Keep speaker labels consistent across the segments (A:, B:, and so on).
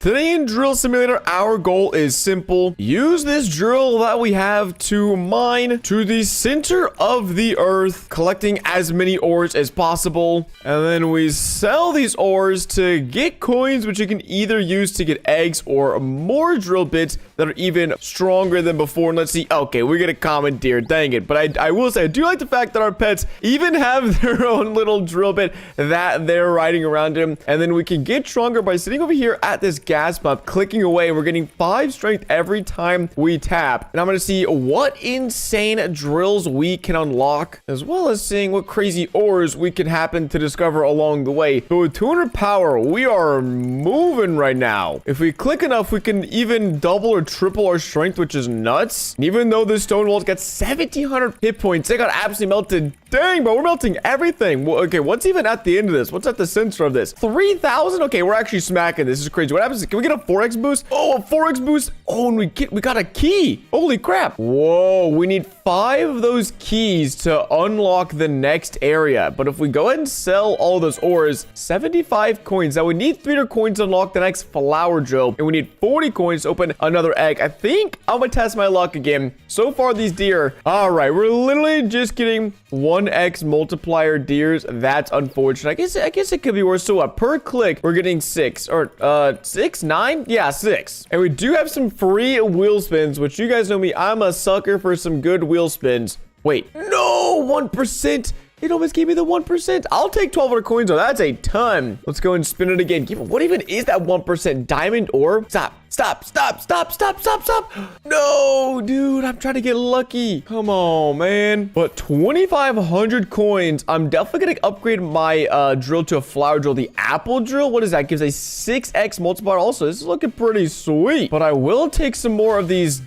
A: Today in Drill Simulator, our goal is simple. Use this drill that we have to mine to the center of the earth, collecting as many ores as possible. And then we sell these ores to get coins, which you can either use to get eggs or more drill bits that are even stronger than before. And let's see. Okay, we get a common deer. Dang it. But I will say, I do like the fact that our pets even have their own little drill bit that they're riding around in. And then we can get stronger by sitting over here at this gas pump, clicking away. We're getting 5 strength every time we tap. And I'm going to see what insane drills we can unlock, as well as seeing what crazy ores we can happen to discover along the way. But with 200 power, we are moving right now. If we click enough, we can even double or triple our strength, which is nuts. And even though this stone wall's got 1,700 hit points, they got absolutely melted. Dang, bro, we're melting everything. Well, okay, what's even at the end of this? What's at the center of this? 3,000? Okay, we're actually smacking. This is crazy. What happens? Can we get a 4x boost? Oh, a 4x boost. Oh, and we got a key. Holy crap. Whoa, we need 5 of those keys to unlock the next area. But if we go ahead and sell all of those ores, 75 coins. Now we need 300 coins to unlock the next flower drill, and we need 40 coins to open another egg. I think I'm gonna test my luck again. So far, these deer. All right, we're literally just getting 1x multiplier deers. That's unfortunate. I guess it could be worse. So per click, we're getting 6 or 6, 9. Yeah, 6. And we do have some free wheel spins, which you guys know me. I'm a sucker for some good wheel spins. Wait, no, 1%. It almost gave me the 1%. I'll take 1,200 coins though. That's a ton. Let's go and spin it again. What even is that 1%? Diamond orb? Stop. Stop, stop, stop, stop, stop, stop. No, dude, I'm trying to get lucky. Come on, man. But 2,500 coins. I'm definitely going to upgrade my drill to a flower drill. The apple drill, what is that? Gives a 6x multiplier also. This is looking pretty sweet. But I will take some more of these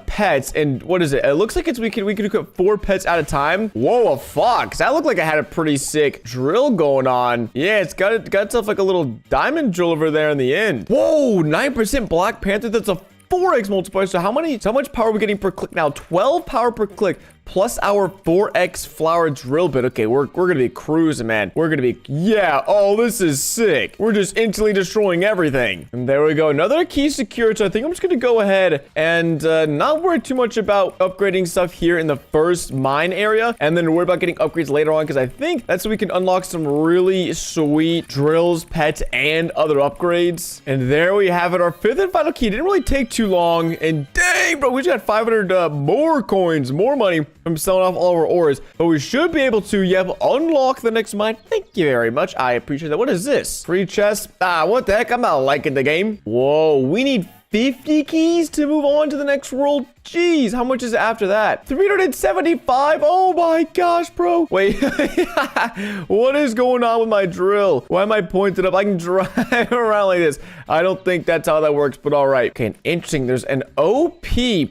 A: pets. And what is it? It looks like we can equip 4 pets at a time. Whoa, a fox. That looked like I had a pretty sick drill going on. Yeah, it's got itself like a little diamond drill over there in the end. Whoa, 9% Black Panther. That's a 4x multiplier. So how much power are we getting per click now? 12 power per click plus our 4x flower drill bit. Okay, we're gonna be cruising, man. We're gonna be, yeah. Oh, this is sick. We're just instantly destroying everything. And there we go. Another key secured. So I think I'm just gonna go ahead and not worry too much about upgrading stuff here in the first mine area, and then worry about getting upgrades later on, because I think that's so we can unlock some really sweet drills, pets, and other upgrades. And there we have it. Our 5th and final key. Didn't really take too long. And dang, bro, we just got 500 more coins, more money from selling off all of our ores. But we should be able to, unlock the next mine. Thank you very much. I appreciate that. What is this? Free chest? What the heck? I'm not liking the game. Whoa, we need 50 keys to move on to the next world. Jeez, how much is it after that? 375. Oh my gosh, bro. Wait, what is going on with my drill? Why am I pointed up? I can drive around like this. I don't think that's how that works, but all right. Okay, interesting. There's an OP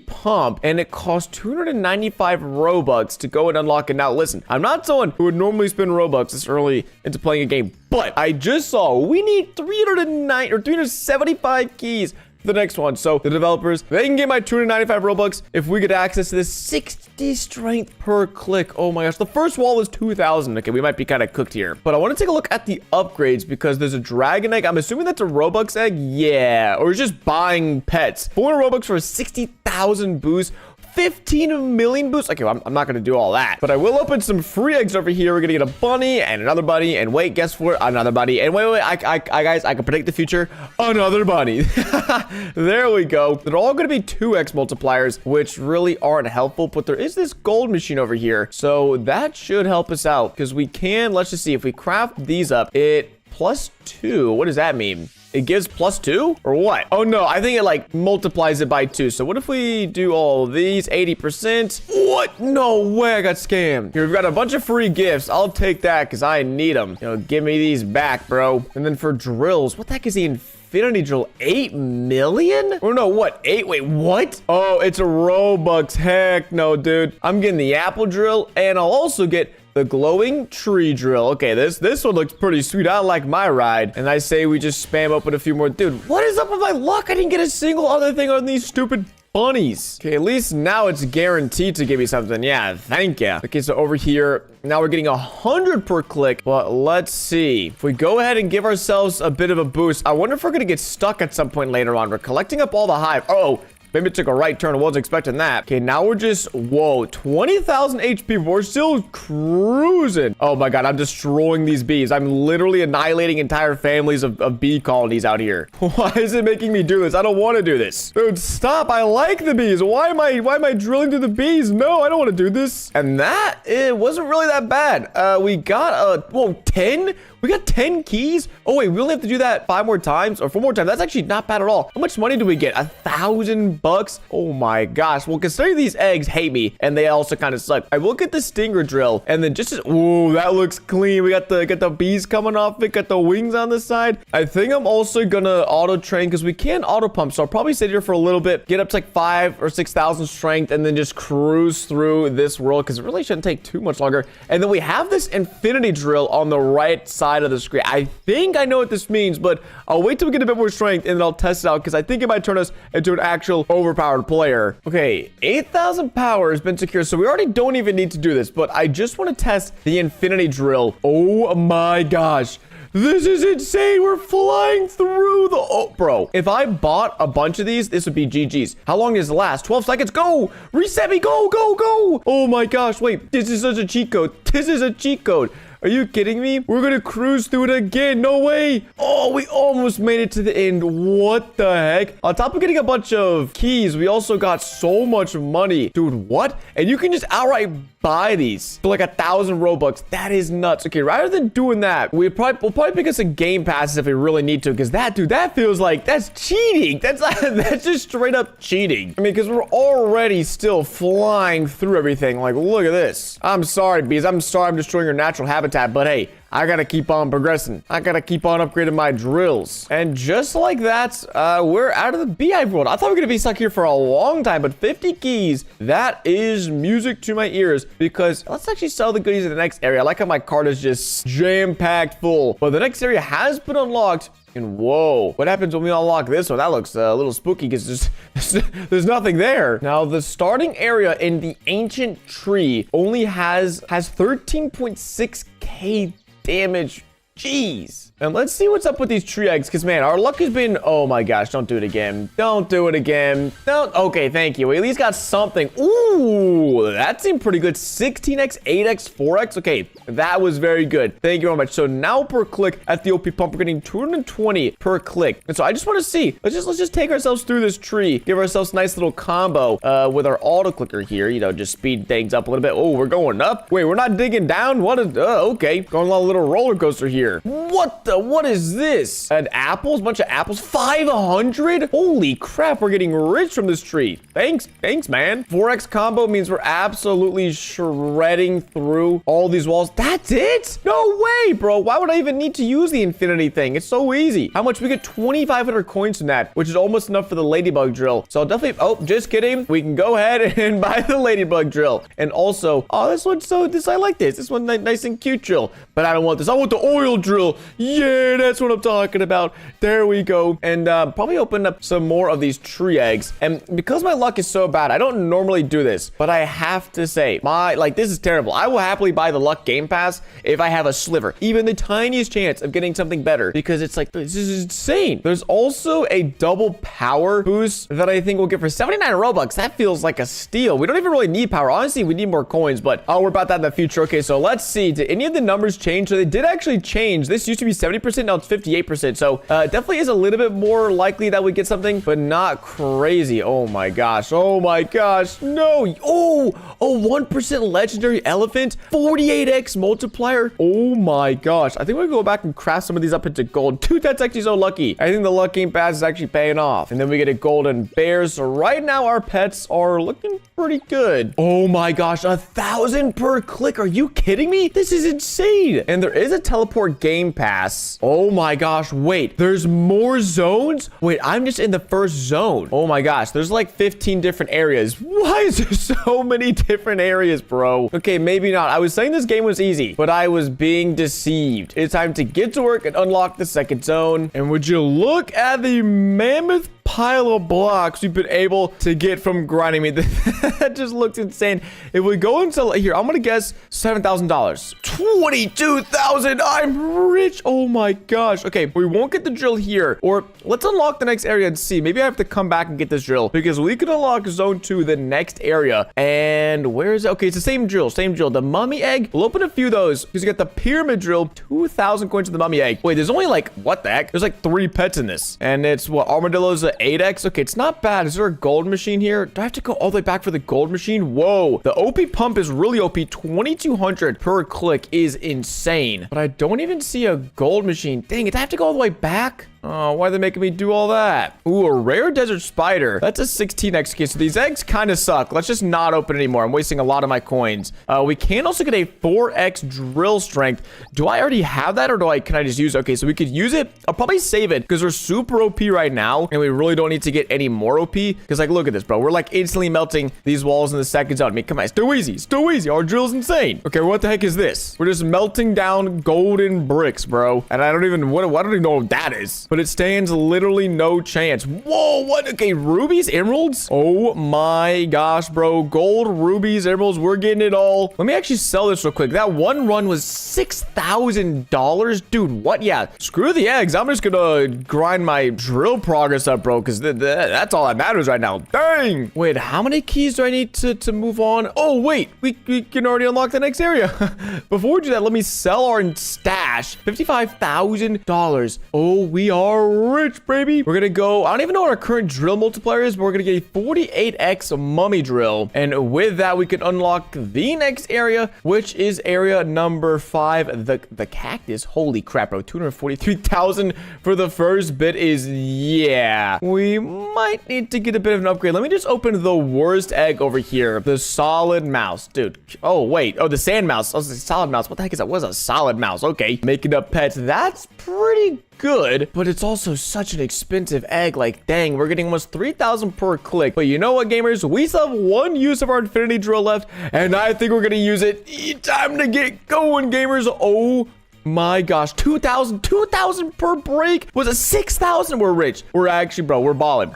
A: pump, and it costs 295 Robux to go and unlock it. Now, listen, I'm not someone who would normally spend Robux this early into playing a game, but I just saw we need 309 or 375 keys the next one. So the developers, they can get my 295 Robux if we get access to this 60 strength per click. Oh my gosh, the first wall is 2,000. Okay, we might be kind of cooked here, but I want to take a look at the upgrades because there's a dragon egg. I'm assuming that's a Robux egg. Yeah, or just buying pets. 400 Robux for a 60,000 boost. 15 million boosts. Okay, well, I'm not going to do all that, but I will open some free eggs over here. We're going to get a bunny and another bunny. And wait, guess what? Another bunny. And wait, guys, I can predict the future. Another bunny. There we go. They're all going to be 2x multipliers, which really aren't helpful, but there is this gold machine over here. So that should help us out because we can, let's just see, if we craft these up, it +2. What does that mean? It gives +2 or what? Oh no, I think it like multiplies it by 2. So what if we do all of these 80%? What? No way, I got scammed. Here, we've got a bunch of free gifts. I'll take that because I need them. Give me these back, bro. And then for drills, what the heck is the infinity drill? 8 million? Or no, what? 8? Wait, what? Oh, it's a Robux. Heck no, dude. I'm getting the apple drill, and I'll also get the glowing tree drill. Okay, this one looks pretty sweet. I like my ride. And I say we just spam open a few more. Dude, what is up with my luck? I didn't get a single other thing on these stupid bunnies. Okay, at least now it's guaranteed to give me something. Yeah, thank you. Okay, so over here, now we're getting 100 per click, but let's see. If we go ahead and give ourselves a bit of a boost, I wonder if we're going to get stuck at some point later on. We're collecting up all the hive. Uh-oh. Maybe it took a right turn. I wasn't expecting that. Okay, now we're just... Whoa, 20,000 HP. We're still cruising. Oh my god, I'm destroying these bees. I'm literally annihilating entire families of bee colonies out here. Why is it making me do this? I don't want to do this. Dude, stop. I like the bees. Why am I drilling through the bees? No, I don't want to do this. And that, it wasn't really that bad. We got, 10? We got 10 keys? Oh, wait, we only have to do that 5 more times or 4 more times. That's actually not bad at all. How much money do we get? $1,000? Oh my gosh. Well, considering these eggs hate me and they also kind of suck, I will get the stinger drill and then just... Ooh, that looks clean. We got the bees coming off it, got the wings on the side. I think I'm also gonna auto train because we can auto pump. So I'll probably sit here for a little bit, get up to like 5 or 6,000 strength and then just cruise through this world because it really shouldn't take too much longer. And then we have this infinity drill on the right side of the screen. I think I know what this means, but I'll wait till we get a bit more strength and then I'll test it out because I think it might turn us into an actual overpowered player. Okay, 8,000 power has been secured, so we already don't even need to do this, but I just want to test the infinity drill. Oh my gosh. This is insane. We're flying through the... Oh, bro. If I bought a bunch of these, this would be GG's. How long does it last? 12 seconds. Go. Reset me. Go, go, go. Oh, my gosh. Wait. This is such a cheat code. This is a cheat code. Are you kidding me? We're gonna cruise through it again. No way. Oh, we almost made it to the end. What the heck? On top of getting a bunch of keys, we also got so much money. Dude, what? And you can just outright buy these for like 1,000 Robux. That is nuts. Okay, rather than doing that, we'll probably pick us a game passes if we really need to, because that, dude, that feels like that's cheating. That's that's just straight up cheating. I mean, because we're already still flying through everything. Like, look at this. I'm sorry, bees. I'm sorry I'm destroying your natural habitat, but hey, I gotta keep on progressing. I gotta keep on upgrading my drills. And just like that, we're out of the beehive world. I thought we were gonna be stuck here for a long time, but 50 keys, that is music to my ears, because let's actually sell the goodies in the next area. I like how my cart is just jam-packed full. But the next area has been unlocked. And whoa, what happens when we unlock this one? That looks a little spooky because there's nothing there. Now, the starting area in the ancient tree only has 13.6k damage. Jeez. And let's see what's up with these tree eggs, because, man, our luck has been... Oh, my gosh. Don't do it again. Don't do it again. Don't... Okay, thank you. We at least got something. Ooh, that seemed pretty good. 16x, 8x, 4x. Okay, that was very good. Thank you very much. So now per click at the OP pump, we're getting 220 per click. And so I just want to see. Let's just take ourselves through this tree. Give ourselves a nice little combo with our auto clicker here. You know, just speed things up a little bit. Oh, we're going up. Wait, we're not digging down? What is... okay. Going on a little roller coaster here. What is this? And apples? Bunch of apples? 500? Holy crap, we're getting rich from this tree. Thanks, man. 4x combo means we're absolutely shredding through all these walls. That's it? No way, bro. Why would I even need to use the infinity thing? It's so easy. How much? We get 2,500 coins from that, which is almost enough for the ladybug drill. So I'll definitely... Oh, just kidding. We can go ahead and buy the ladybug drill. And also... Oh, this one's so... I like this. This one nice and cute drill. But I don't want this. I want the oil drill. Yeah, that's what I'm talking about. There we go. And probably open up some more of these tree eggs. And because my luck is so bad, I don't normally do this, but I have to say, this is terrible. I will happily buy the luck game pass if I have a sliver, even the tiniest chance of getting something better, because it's like, this is insane. There's also a double power boost that I think we'll get for 79 Robux. That feels like a steal. We don't even really need power. Honestly, we need more coins, but I'll worry about that in the future. Okay, so let's see. Did any of the numbers change? So they did actually change. This used to be 70%, now it's 58%. So definitely is a little bit more likely that we get something, but not crazy. Oh my gosh. Oh my gosh. No. Oh, 1% legendary elephant, 48x multiplier. Oh my gosh. I think we'll go back and craft some of these up into gold. Dude, that's actually so lucky. I think the luck game pass is actually paying off. And then we get a golden bear. So right now our pets are looking pretty good. Oh my gosh. 1,000 per click. Are you kidding me? This is insane. And there is a teleport game pass. Oh my gosh. Wait, there's more zones? Wait, I'm just in the first zone. Oh my gosh. There's like 15 different areas. Why is there so many different areas, bro? Okay, maybe not. I was saying this game was easy, but I was being deceived. It's time to get to work and unlock the second zone. And would you look at the mammoth pile of blocks we've been able to get from grinding me. That just looks insane. If we go into here, I'm gonna guess $7,000. 22,000. I'm rich. Oh my gosh. Okay, we won't get the drill here, or let's unlock the next area and see. Maybe I have to come back and get this drill because we can unlock zone 2, the next area. And where is it? Okay, it's the same drill. The mummy egg. We'll open a few of those because you got the pyramid drill. 2,000 coins in the mummy egg. Wait, there's only like, what the heck? There's like 3 pets in this, and it's what, armadillo's a 8x. Okay, it's not bad. Is there a gold machine here? Do I have to go all the way back for the gold machine? Whoa, the OP pump is really OP. 2,200 per click is insane, but I don't even see a gold machine. Dang it, I have to go all the way back. Oh, why are they making me do all that? Ooh, a rare desert spider. That's a 16x key. So these eggs kind of suck. Let's just not open anymore. I'm wasting a lot of my coins. We can also get a 4x drill strength. Do I already have that, or can I just use it? Okay, so we could use it. I'll probably save it because we're super OP right now, and we really don't need to get any more OP because, like, look at this, bro. We're like instantly melting these walls in the second zone. I mean, come on, it's too easy. It's too easy. Our drill's insane. Okay, what the heck is this? We're just melting down golden bricks, bro. And I don't even know what that is. But it stands literally no chance. Whoa, what? Okay, rubies, emeralds? Oh my gosh, bro. Gold, rubies, emeralds. We're getting it all. Let me actually sell this real quick. That one run was $6,000. Dude, what? Yeah, screw the eggs. I'm just gonna grind my drill progress up, bro, because that's all that matters right now. Dang. Wait, how many keys do I need to move on? Oh, wait. We can already unlock the next area. Before we do that, let me sell our stash. $55,000. Oh, we are rich, baby. We're gonna go, I don't even know what our current drill multiplier is, but we're gonna get a 48x mummy drill, and with that we can unlock the next area, which is area number 5, the cactus. Holy crap, bro. 243,000 for the first bit is, yeah, we might need to get a bit of an upgrade. Let me just open the worst egg over here, the solid mouse, dude. Oh wait, oh, the sand mouse. Oh, the solid mouse. What the heck is that? What's a solid mouse? Okay, making up pets. That's pretty good, but it's also such an expensive egg. Like, dang, we're getting almost 3,000 per click. But you know what, gamers? We still have one use of our infinity drill left, and I think we're gonna use it. Time to get going, gamers. Oh my gosh, 2,000 per break. Was it 6,000? We're rich. We're actually, bro, we're balling.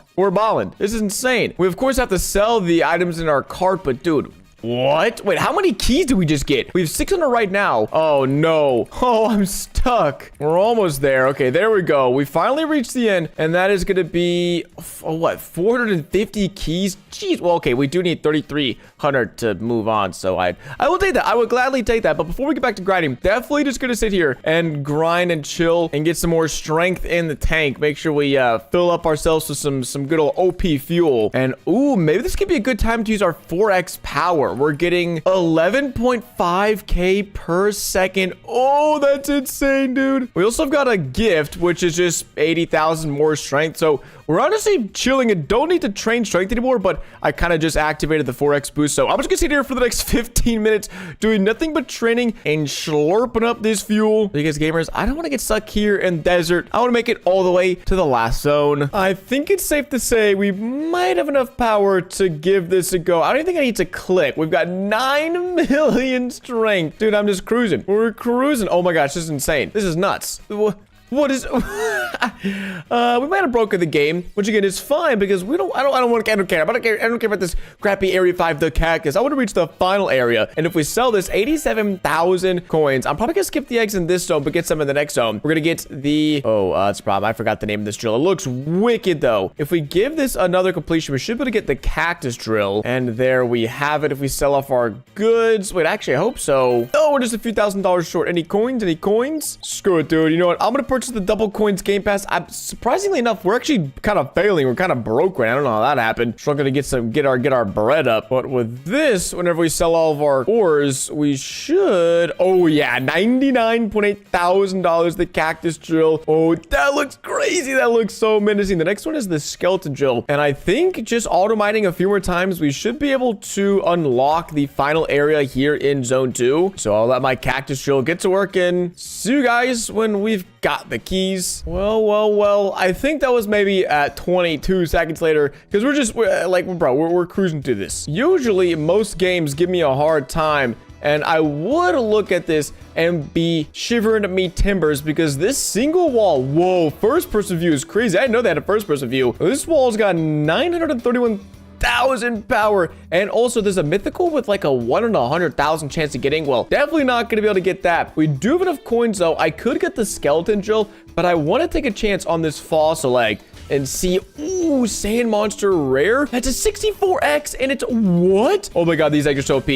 A: This is insane. We of course have to sell the items in our cart, but dude, what? Wait, how many keys do we just get? We have 600 right now. Oh, no. Oh, I'm stuck. We're almost there. Okay, there we go. We finally reached the end, and that is going to be, what, 450 keys? Jeez. Well, okay, we do need 3,300 to move on, so I will take that. I would gladly take that, but before we get back to grinding, definitely just going to sit here and grind and chill and get some more strength in the tank. Make sure we fill up ourselves with some good old OP fuel. And, ooh, maybe this could be a good time to use our 4x power. We're getting 11.5k per second. Oh, that's insane, dude. We also have got a gift, which is just 80,000 more strength. So we're honestly chilling and don't need to train strength anymore, but I kind of just activated the 4x boost. So I'm just gonna sit here for the next 15 minutes doing nothing but training and slurping up this fuel. Because gamers, I don't want to get stuck here in the desert. I want to make it all the way to the last zone. I think it's safe to say we might have enough power to give this a go. I don't even think I need to click. We've got 9 million strength. Dude, I'm just cruising. We're cruising. Oh my gosh, this is insane. This is nuts. What is we might have broken the game, which again is fine because I don't care about this crappy area 5, the cactus. I want to reach the final area, and if we sell this 87,000 coins, I'm probably gonna skip the eggs in this zone but get some in the next zone. We're gonna get the that's a problem. I forgot the name of this drill. It looks wicked though. If we give this another completion, we should be able to get the cactus drill, and there we have it. If we sell off our goods, wait, actually I hope so. Oh, we're just a few $1,000s short. Any coins? Screw it, dude. You know what, I'm gonna purchase the double coins game pass. Surprisingly enough, we're actually kind of failing. We're kind of broke right now. I don't know how that happened. Struggling to get our bread up. But with this, whenever we sell all of our ores, we should, oh yeah, $99,800, the cactus drill. Oh, that looks crazy. That looks so menacing. The next one is the skeleton drill, and I think just auto mining a few more times, we should be able to unlock the final area here in zone 2. So I'll let my cactus drill get to work, and see you guys when we've got the keys. Well, I think that was maybe at 22 seconds later, because we're cruising through this. Usually most games give me a hard time And I would look at this and be shivering me timbers because this single wall, whoa, first person view is crazy. I didn't know they had a first person view. This wall's got 931,000 power, and also there's a mythical with like a 1 in 100,000 chance of getting. Well, definitely not gonna be able to get that. We do have enough coins though. I could get the skeleton drill, but I want to take a chance on this fossil egg and see. Ooh, sand monster rare. That's a 64x, and it's what? Oh my god, these eggs are so OP.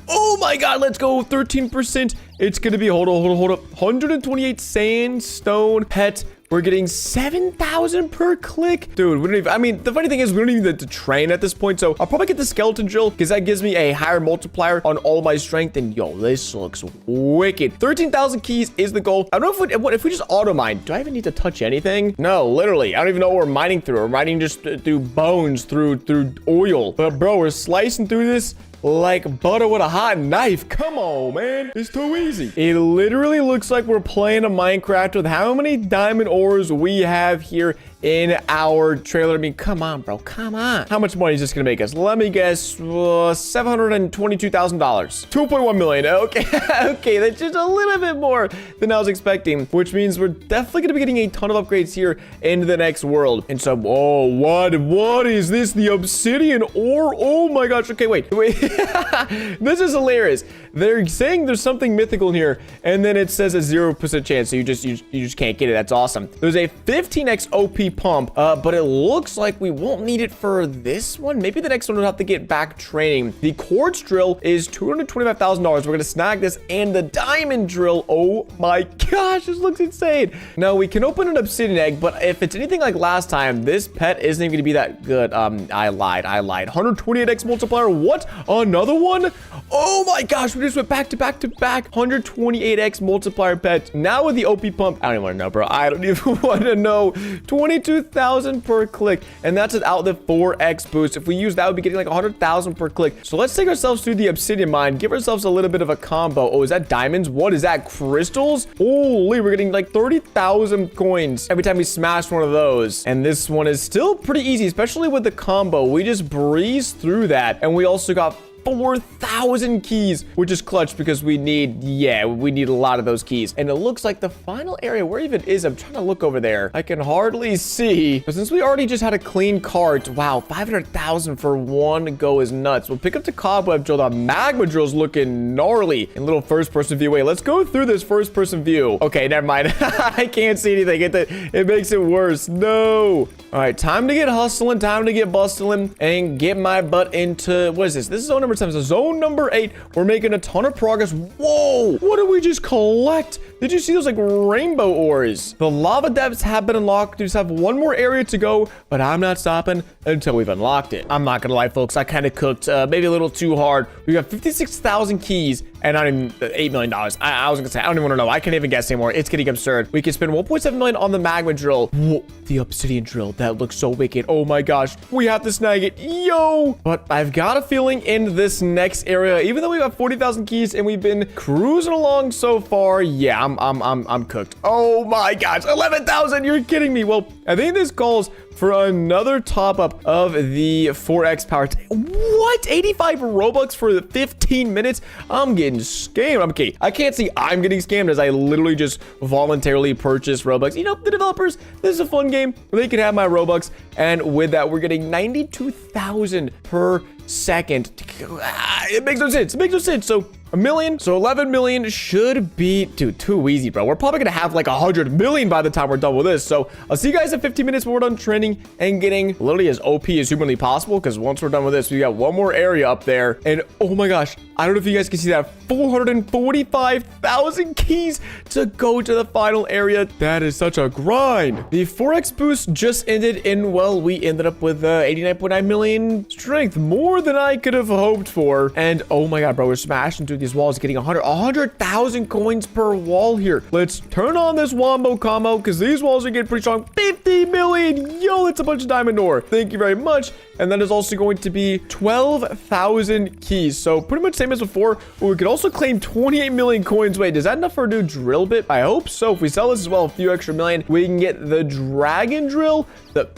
A: Oh my god, let's go 13%. It's gonna be hold up 128 sandstone pet. We're getting 7,000 per click. Dude, we don't even, I mean, the funny thing is we don't even need to train at this point. So I'll probably get the skeleton drill because that gives me a higher multiplier on all my strength. And yo, this looks wicked. 13,000 keys is the goal. I don't know if we just auto mine. Do I even need to touch anything? No, literally. I don't even know what we're mining through. We're mining just through bones, through oil. But bro, we're slicing through this like butter with a hot knife. Come on, man. It's too easy. It literally looks like we're playing a Minecraft with how many diamond ores we have here in our trailer. I mean, come on, bro. Come on. How much money is this going to make us? Let me guess. $722,000. 2.1 million. Okay. Okay. That's just a little bit more than I was expecting, which means we're definitely going to be getting a ton of upgrades here in the next world. And so, oh, what is this? The obsidian ore? Oh my gosh. Okay, wait. This is hilarious. They're saying there's something mythical in here, and then it says a 0% chance, so you just can't get it. That's awesome. There's a 15x OP pump, but it looks like we won't need it for this one. Maybe the next one we'll have to get back training. The quartz drill is $225,000. We're gonna snag this, and the diamond drill, oh my gosh, this looks insane. Now we can open an obsidian egg, but if it's anything like last time, this pet isn't even gonna be that good. I lied. 128x multiplier. What? Another one? Oh my gosh, we just went back to back 128x multiplier pet. Now with the OP pump, I don't even want to know, bro. I don't even want to know. 22,000 per click, and that's without the 4x boost. If we use that, we'd be getting like 100,000 per click. So let's take ourselves through the obsidian mine, give ourselves a little bit of a combo. Oh, is that diamonds? What is that? Crystals? Holy, we're getting like 30,000 coins every time we smash one of those. And this one is still pretty easy, especially with the combo. We just breeze through that, and we also got 4,000 keys, which is clutch because we need a lot of those keys. And it looks like the final area, where even is, I'm trying to look over there. I can hardly see, but since we already just had a clean cart, wow, 500,000 for one go is nuts. We'll pick up the cobweb drill. The magma drill's looking gnarly. In little first person view. Wait, let's go through this first person view. Okay, never mind. I can't see anything. It makes it worse. No. All right, time to get hustling, time to get bustling, and get my butt into, what is this? This is zone number 7. So zone number 8. We're making a ton of progress. Whoa, what did we just collect? Did you see those like rainbow ores? The lava depths have been unlocked. We just have one more area to go, but I'm not stopping until we've unlocked it. I'm not gonna lie, folks. I kind of cooked maybe a little too hard. We got 56,000 keys and not even $8 million. I was gonna say, I don't even want to know. I can't even guess anymore. It's getting absurd. We can spend 1.7 million on the magma drill. Whoa, the obsidian drill. That looks so wicked. Oh my gosh. We have to snag it. Yo. But I've got a feeling in this next area, even though we got 40,000 keys and we've been cruising along so far, yeah, I'm cooked. Oh my gosh. 11,000. You're kidding me. Well, I think this calls for another top up of the 4x power. What? 85 Robux for the 15 minutes? I'm getting scammed. Okay, I can't see I'm getting scammed as I literally just voluntarily purchased Robux. You know, the developers, this is a fun game where they can have my Robux. And with that, we're getting 92,000 per second. It makes no sense. It makes no sense. So $1 million. So 11 million should be, dude, too easy, bro. We're probably gonna have like 100 million by the time we're done with this. So I'll see you guys in 15 minutes when we're done training and getting literally as OP as humanly possible. Because once we're done with this, we got one more area up there. And oh my gosh, I don't know if you guys can see that. 445,000 keys to go to the final area. That is such a grind. The 4x boost just ended, and well, we ended up with 89.9 million strength, more than I could have hoped for. And oh my god, bro, we're smashing through these walls, getting 100,000 coins per wall here. Let's turn on this wombo combo because these walls are getting pretty strong. 50 million. Yo, that's a bunch of diamond ore. Thank you very much. And that is also going to be 12,000 keys. So pretty much same as before. But we could also claim 28 million coins. Wait, is that enough for a new drill bit? I hope so. If we sell this as well, a few extra million, we can get the dragon drill, the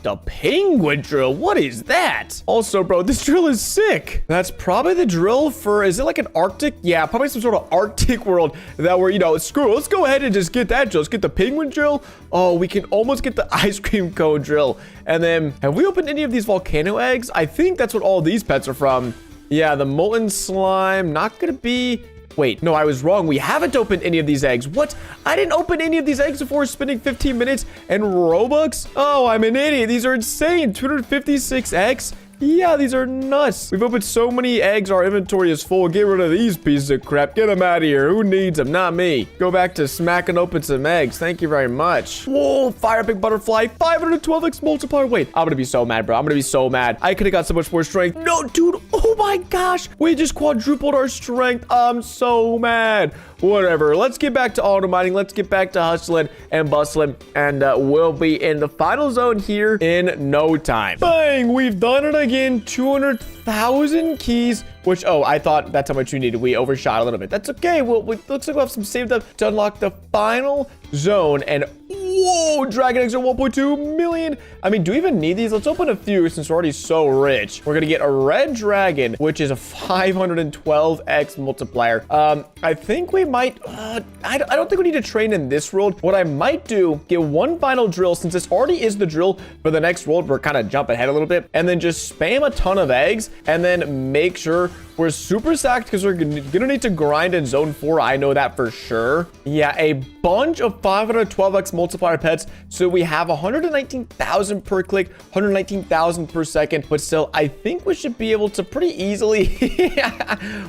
A: The penguin drill? What is that? Also, bro, this drill is sick. That's probably the drill for, is it like an Arctic? Yeah, probably some sort of Arctic world that we're, you know, screw it. Let's go ahead and just get that drill. Let's get the penguin drill. Oh, we can almost get the ice cream cone drill. And then, have we opened any of these volcano eggs? I think that's what all these pets are from. Yeah, the molten slime, not gonna be... Wait, no, I was wrong. We haven't opened any of these eggs. What? I didn't open any of these eggs before spending 15 minutes and Robux? Oh, I'm an idiot. These are insane. 256 eggs? Yeah, these are nuts. We've opened so many eggs, our inventory is full. Get rid of these pieces of crap. Get them out of here. Who needs them? Not me. Go back to smacking open some eggs. Thank you very much. Whoa, fire big butterfly. 512x multiplier. Wait, I'm gonna be so mad, bro. I'm gonna be so mad. I could have got so much more strength. No, dude. Oh my gosh. We just quadrupled our strength. I'm so mad. Whatever. Let's get back to auto mining. Let's get back to hustling and bustling. And we'll be in the final zone here in no time. Bang! We've done it again. 200,000 keys. Which, oh, I thought that's how much we needed. We overshot a little bit. That's okay. Well, looks like we'll have some saved up to unlock the final zone. And whoa, dragon eggs are 1.2 million. I mean, do we even need these? Let's open a few since we're already so rich. We're gonna get a red dragon, which is a 512x multiplier. I think we might, I don't think we need to train in this world. What I might do, get one final drill since this already is the drill for the next world. We're kind of jumping ahead a little bit and then just spam a ton of eggs and then make sure we're super stacked because we're gonna need to grind in zone 4. I know that for sure. Yeah, a bunch of 512x multiplier pets. So we have 119,000 per click, 119,000 per second. But still, I think we should be able to pretty easily.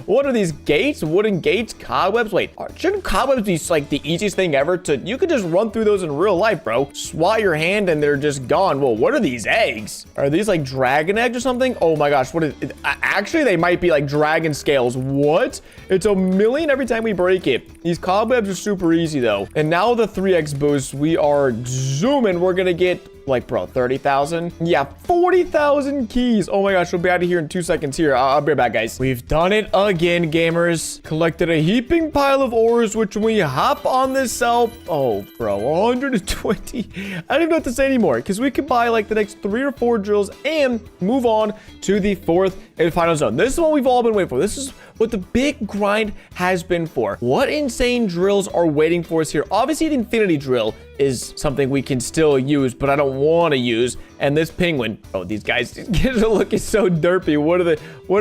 A: What are these gates? Wooden gates? Cobwebs? Wait, shouldn't cobwebs be like the easiest thing ever to? You could just run through those in real life, bro. Swat your hand and they're just gone. Well, what are these eggs? Are these like dragon eggs or something? Oh my gosh, what is it? Actually, they might be like dragon scales. What? It's a million every time we break it. These cobwebs are super easy though. And now the 3x boost, we are zooming. We're gonna get like, bro, 30,000? Yeah, 40,000 keys. Oh my gosh, we'll be out of here in 2 seconds here. I'll be right back, guys. We've done it again, gamers. Collected a heaping pile of ores, which when we hop on this cell, oh, bro, 120. I don't even know what to say anymore because we could buy like the next 3 or 4 drills and move on to the 4th and final zone. This is what we've all been waiting for. This is what the big grind has been for. What insane drills are waiting for us here? Obviously, the infinity drill is something we can still use, but I don't want to use. And this penguin, oh, these guys are looking so derpy. What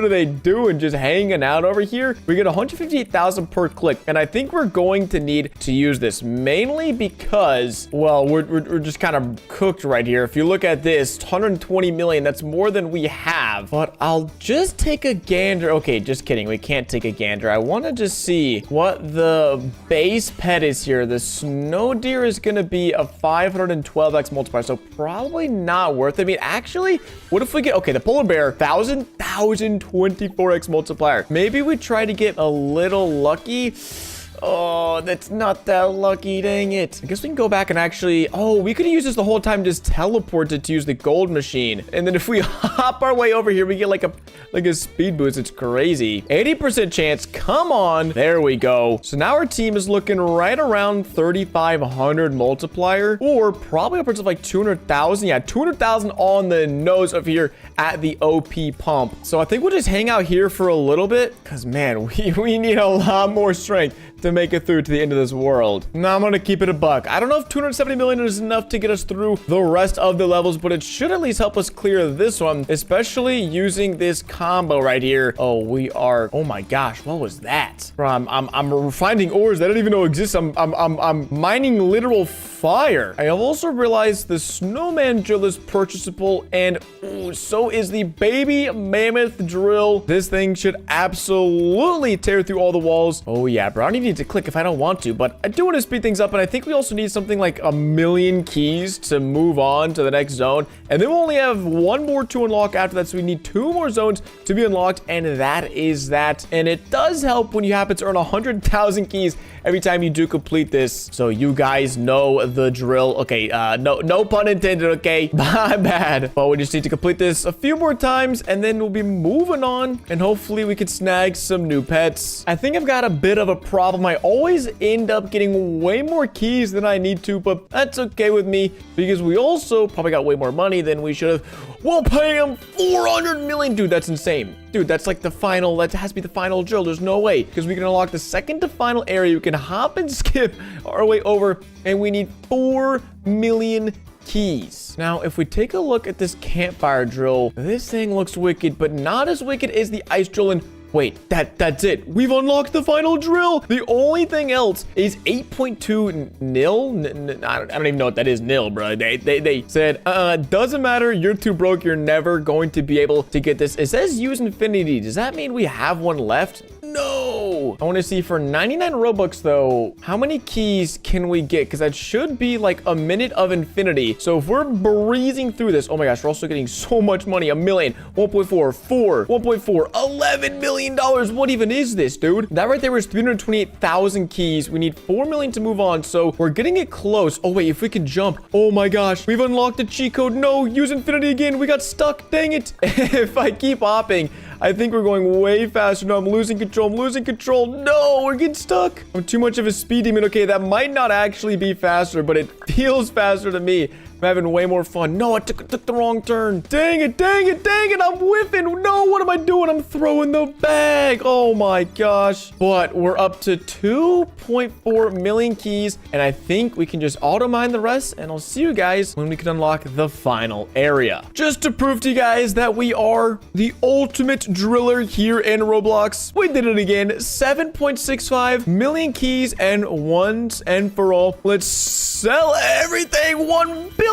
A: are they doing? Just hanging out over here? We get 158,000 per click, and I think we're going to need to use this mainly because, well, we're just kind of cooked right here. If you look at this, 120 million, that's more than we have. But I'll just take a gander. Okay, just kidding. We can't take a gander. I want to just see what the base pet is here. The snow deer is going to be a 512x multiplier, so probably not worth it. I mean, actually, what if we get, okay, the polar bear, 1024x multiplier. Maybe we try to get a little lucky. Oh, that's not that lucky, dang it. I guess we can go back and actually, oh, we could use this the whole time, just teleported to use the gold machine. And then if we hop our way over here, we get like a speed boost. It's crazy. 80% chance, come on. There we go. So now our team is looking right around 3,500 multiplier, or probably upwards of like 200,000. Yeah, 200,000 on the nose of here at the OP pump. So I think we'll just hang out here for a little bit because, man, we need a lot more strength to make it through to the end of this world. Now I'm gonna keep it a buck. I don't know if 270 million is enough to get us through the rest of the levels, but it should at least help us clear this one, especially using this combo right here. Oh, we are, oh my gosh, what was that? Bro, I'm finding ores that I didn't even know exist. I'm mining literal fire. I have also realized the snowman drill is purchasable, and ooh, so is the baby mammoth drill. This thing should absolutely tear through all the walls. Oh yeah, bro, I don't even need to click if I don't want to, but I do want to speed things up, and I think we also need something like 1,000,000 keys to move on to the next zone, and then we'll only have 1 more to unlock after that, so we need 2 more zones to be unlocked, and that is that. And it does help when you happen to earn 100,000 keys every time you do complete this, so you guys know the drill. Okay, no pun intended, okay? My bad. But we just need to complete this a few more times, and then we'll be moving on, and hopefully we can snag some new pets. I think I've got a bit of a problem I always end up getting way more keys than I need to, but that's okay with me because we also probably got way more money than we should have. We'll pay him 400 million. Dude, that's insane. Dude, that's like the final, that has to be the final drill. There's no way, because we can unlock the second to final area. We can hop and skip our way over, and we need 4 million keys. Now, if we take a look at this campfire drill, this thing looks wicked, but not as wicked as the ice drill. And wait, that's it. We've unlocked the final drill. The only thing else is 8.2 nil. I don't even know what that is, nil, bro. They said, doesn't matter. You're too broke. You're never going to be able to get this. It says use infinity. Does that mean we have one left? No. I want to see for 99 Robux, though, how many keys can we get? Because that should be like a minute of infinity. So if we're breezing through this, oh my gosh, we're also getting so much money. 1 million, 1.4, 4, 1.4, 11 million dollars. What even is this, dude? That right there was 328,000 keys. We need 4 million to move on. So we're getting it close. Oh wait, if we can jump. Oh my gosh, we've unlocked a cheat code. No, use infinity again. We got stuck. Dang it. If I keep hopping, I think we're going way faster. No, I'm losing control. I'm losing control. No, we're getting stuck. I'm too much of a speed demon. Okay, that might not actually be faster, but it feels faster to me. I'm having way more fun. No, I took the wrong turn. Dang it, dang it, dang it. I'm whiffing. No, what am I doing? I'm throwing the bag. Oh my gosh. But we're up to 2.4 million keys, and I think we can just auto-mine the rest, and I'll see you guys when we can unlock the final area. Just to prove to you guys that we are the ultimate driller here in Roblox, we did it again. 7.65 million keys, and once and for all, let's sell everything. $1 billion.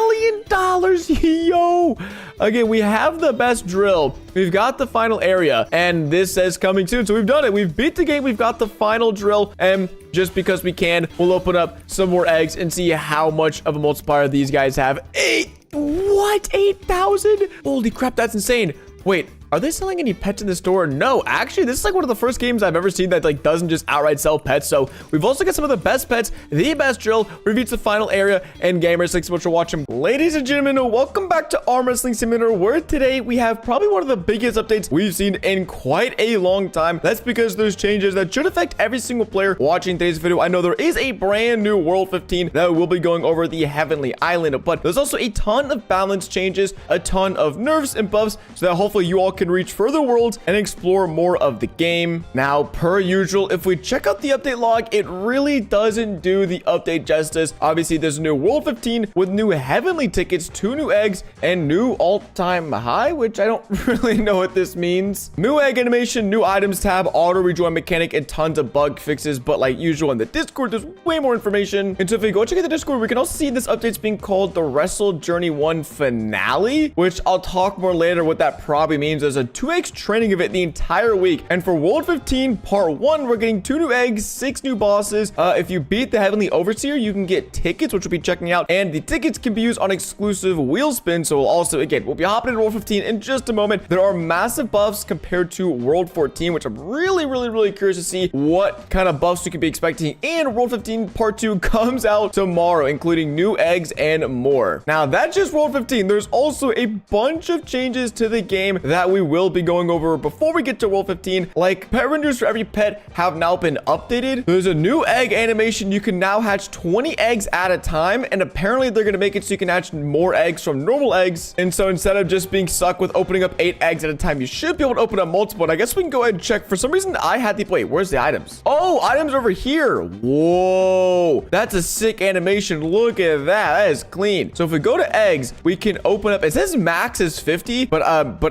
A: Yo. Okay, we have the best drill. We've got the final area, and this says coming soon. So we've done it. We've beat the game. We've got the final drill, and just because we can, we'll open up some more eggs and see how much of a multiplier these guys have. 8,000? Holy crap, that's insane. Wait, are they selling any pets in the store? No, actually, this is like one of the first games I've ever seen that like doesn't just outright sell pets. So we've also got some of the best pets, the best drill. We've reached the final area, and gamers, thanks so much for watching. Ladies and gentlemen, welcome back to Arm Wrestling Simulator, where today we have probably one of the biggest updates we've seen in quite a long time. That's because there's changes that should affect every single player watching today's video. I know there is a brand new World 15 that will be going over the Heavenly Island, but there's also a ton of balance changes, a ton of nerfs and buffs, so that hopefully you all can reach further worlds and explore more of the game. Now, per usual, if we check out the update log, it really doesn't do the update justice. Obviously, there's a new World 15 with new Heavenly tickets, 2 new eggs, and new all-time high, which I don't really know what this means. New egg animation, new items tab, auto rejoin mechanic, and tons of bug fixes. But like usual in the Discord, there's way more information. And so if we go check out the Discord, we can also see this update's being called the Wrestle Journey 1 Finale, which I'll talk more later what that probably means. There's a 2x training event the entire week. And for World 15 Part 1, we're getting 2 new eggs, 6 new bosses. If you beat the Heavenly Overseer, you can get tickets, which we'll be checking out. And the tickets can be used on exclusive wheel spins. So we'll also, again, we'll be hopping into World 15 in just a moment. There are massive buffs compared to World 14, which I'm really curious to see what kind of buffs we could be expecting. And World 15 Part 2 comes out tomorrow, including new eggs and more. Now, that's just World 15. There's also a bunch of changes to the game that we will be going over before we get to World 15. Like, pet renders for every pet have now been updated. There's a new egg animation. You can now hatch 20 eggs at a time, and apparently they're gonna make it so you can hatch more eggs from normal eggs. And so instead of just being stuck with opening up 8 eggs at a time, you should be able to open up multiple. And I guess we can go ahead and check. For some reason, I had the wait, where's the items? Oh, items over here. Whoa, that's a sick animation. Look at that. That is clean. So if we go to eggs, we can open up, it says max is 50, but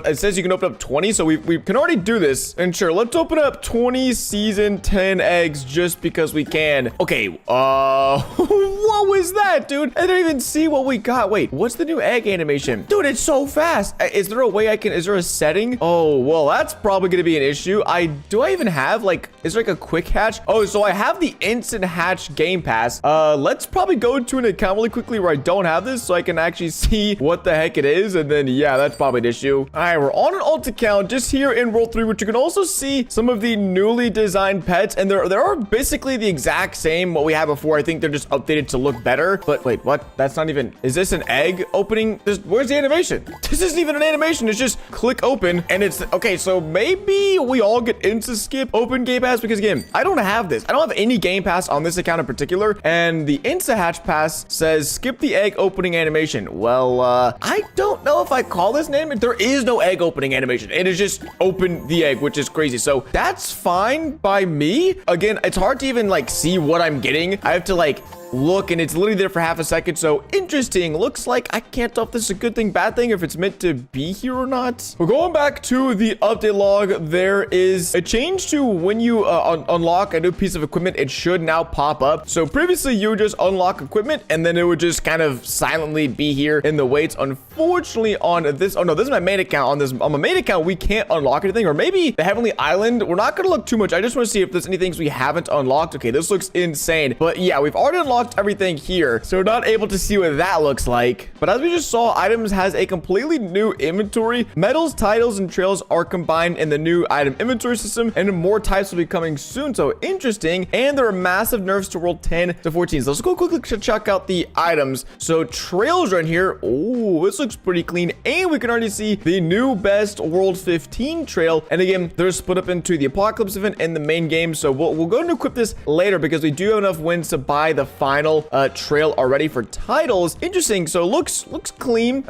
A: it says you can open up 20. So we can already do this. And sure, let's open up 20 season 10 eggs just because we can. Okay, what was that, dude? I didn't even see what we got. Wait, what's the new egg animation? Dude, it's so fast. Is there a way I can, is there a setting? Oh, well, that's probably gonna be an issue. Do I even have, like, is there like a quick hatch? Oh, so I have the instant hatch game pass. Let's probably go to an account really quickly where I don't have this so I can actually see what the heck it is. And then, yeah, that's probably an issue. All right, we're on an alt account just here in World 3, which you can also see some of the newly designed pets, and there are basically the exact same what we had before. I think they're just updated to look better. But wait, what? That's not even... Is this an egg opening? Where's the animation? This isn't even an animation. It's just click open, and it's... Okay, so maybe we all get Insta skip open Game Pass, because again, I don't have this. I don't have any Game Pass on this account in particular, and the Insta Hatch Pass says skip the egg opening animation. Well, I don't know if I call this name. There is no egg opening animation. It is just open the egg, which is crazy. So that's fine by me. Again, it's hard to even like see what I'm getting. I have to like look, and it's literally there for half a second. So interesting. Looks like I can't tell if this is a good thing, bad thing, if it's meant to be here or not. We're going back to the update log. There is a change to when you unlock a new piece of equipment, it should now pop up. So previously you would just unlock equipment and then it would just kind of silently be here in the waits. Unfortunately on this, oh no, this is my main account. On my main account, we can't unlock anything, or maybe the Heavenly Island. We're not going to look too much. I just want to see if there's any things we haven't unlocked. Okay, this looks insane, but yeah, we've already unlocked everything here, so we're not able to see what that looks like. But as we just saw, items has a completely new inventory. Medals, titles, and trails are combined in the new item inventory system, and more types will be coming soon. So interesting. And there are massive nerfs to world 10 to 14. So let's go quickly check out the items. So trails right here. Oh, this looks pretty clean, and we can already see the new best world 15 trail. And again, they're split up into the apocalypse event and the main game. So we'll go and equip this later, because we do have enough wins to buy the final trail already for titles. Interesting. So looks clean.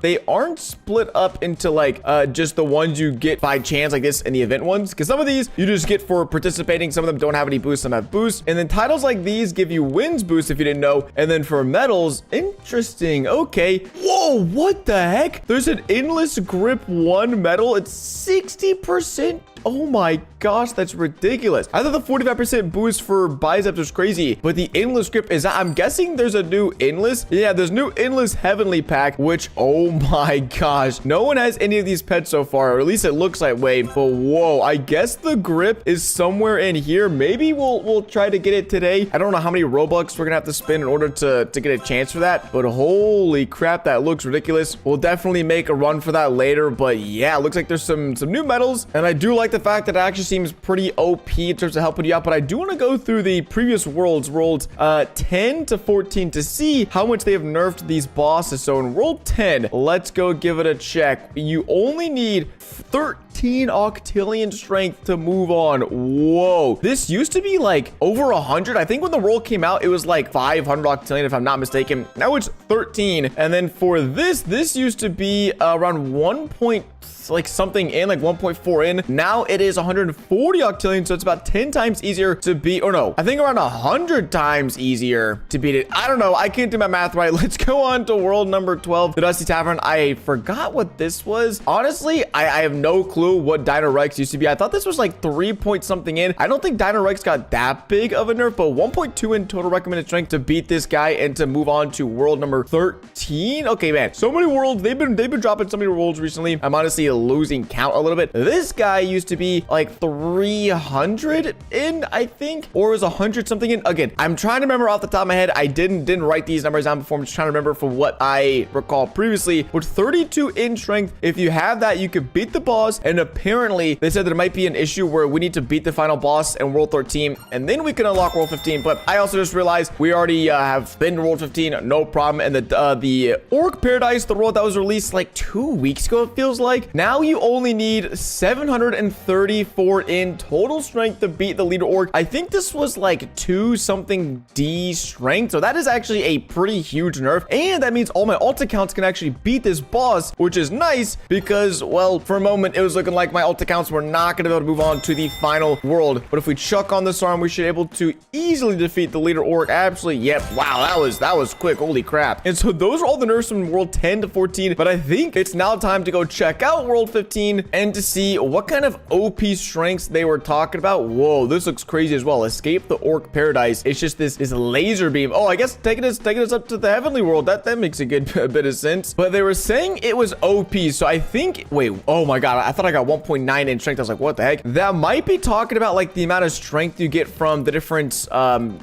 A: They aren't split up into like just the ones you get by chance like this in the event ones, because some of these you just get for participating. Some of them don't have any boosts, some have boosts. And then titles like these give you wins boost if you didn't know. And then for medals, interesting. Okay. Whoa, what the heck? There's an endless grip 1 medal. It's 60%. Oh my gosh, that's ridiculous. I thought the 45% boost for biceps was crazy, but the endless grip is, I'm guessing there's a new endless. Yeah, there's new endless heavenly pack, which, oh my gosh, no one has any of these pets so far, or at least it looks that way. But whoa, I guess the grip is somewhere in here. Maybe we'll try to get it today. I don't know how many Robux we're gonna have to spend in order to get a chance for that, but holy crap, that looks ridiculous. We'll definitely make a run for that later. But yeah, it looks like there's some new medals, and I do like the fact that it actually seems pretty OP in terms of helping you out. But I do want to go through the previous worlds 10 to 14 to see how much they have nerfed these bosses. So in world 10, let's go give it a check. You only need 13 octillion strength to move on. Whoa, this used to be like over 100. I think when the world came out, it was like 500 octillion if I'm not mistaken. Now it's 13. And then for this used to be around 1 point like something in, like 1.4 in. Now it is 140 octillion, so it's about 10 times easier to beat, or no, I think around 100 times easier to beat it. I don't know, I can't do my math right. Let's go on to world number 12, the Dusty Tavern. I forgot what this was. Honestly, I have no clue what Dino Rex used to be. I thought this was like 3 point something in. I don't think Dino Rex got that big of a nerf, but 1.2 in total recommended strength to beat this guy and to move on to world number 13. Okay, man, so many worlds. They've been dropping so many worlds recently. I'm honestly losing count a little bit. This guy used to be like 300 in, I think, or was 100 something in. Again, I'm trying to remember off the top of my head. I didn't write these numbers down before. I'm just trying to remember from what I recall previously. With 32 in strength, if you have that, you could beat the boss. And apparently they said there might be an issue where we need to beat the final boss in world 13, and then we can unlock world 15. But I also just realized we already have been to world 15, no problem. And the Orc Paradise, the world that was released like 2 weeks ago, it feels like. Now you only need 734 in total strength to beat the leader orc. I think this was like 2 something D strength, so that is actually a pretty huge nerf. And that means all my alt accounts can actually beat this boss, which is nice because, well, for a moment it was looking like my alt accounts were not going to be able to move on to the final world. But if we chuck on this arm, we should be able to easily defeat the leader orc. Absolutely. Yep. Wow, that was quick. Holy crap. And so those are all the nerfs from world 10 to 14, but I think it's now time to go check out world 15 and to see what kind of OP strengths they were talking about. Whoa, this looks crazy as well. Escape the Orc Paradise. It's just this laser beam. Oh, I guess taking us up to the heavenly world. That makes a good bit of sense. But they were saying it was OP, so I think, wait, oh my god, I thought I got 1.9 in strength. I was like, what the heck? That might be talking about like the amount of strength you get from the different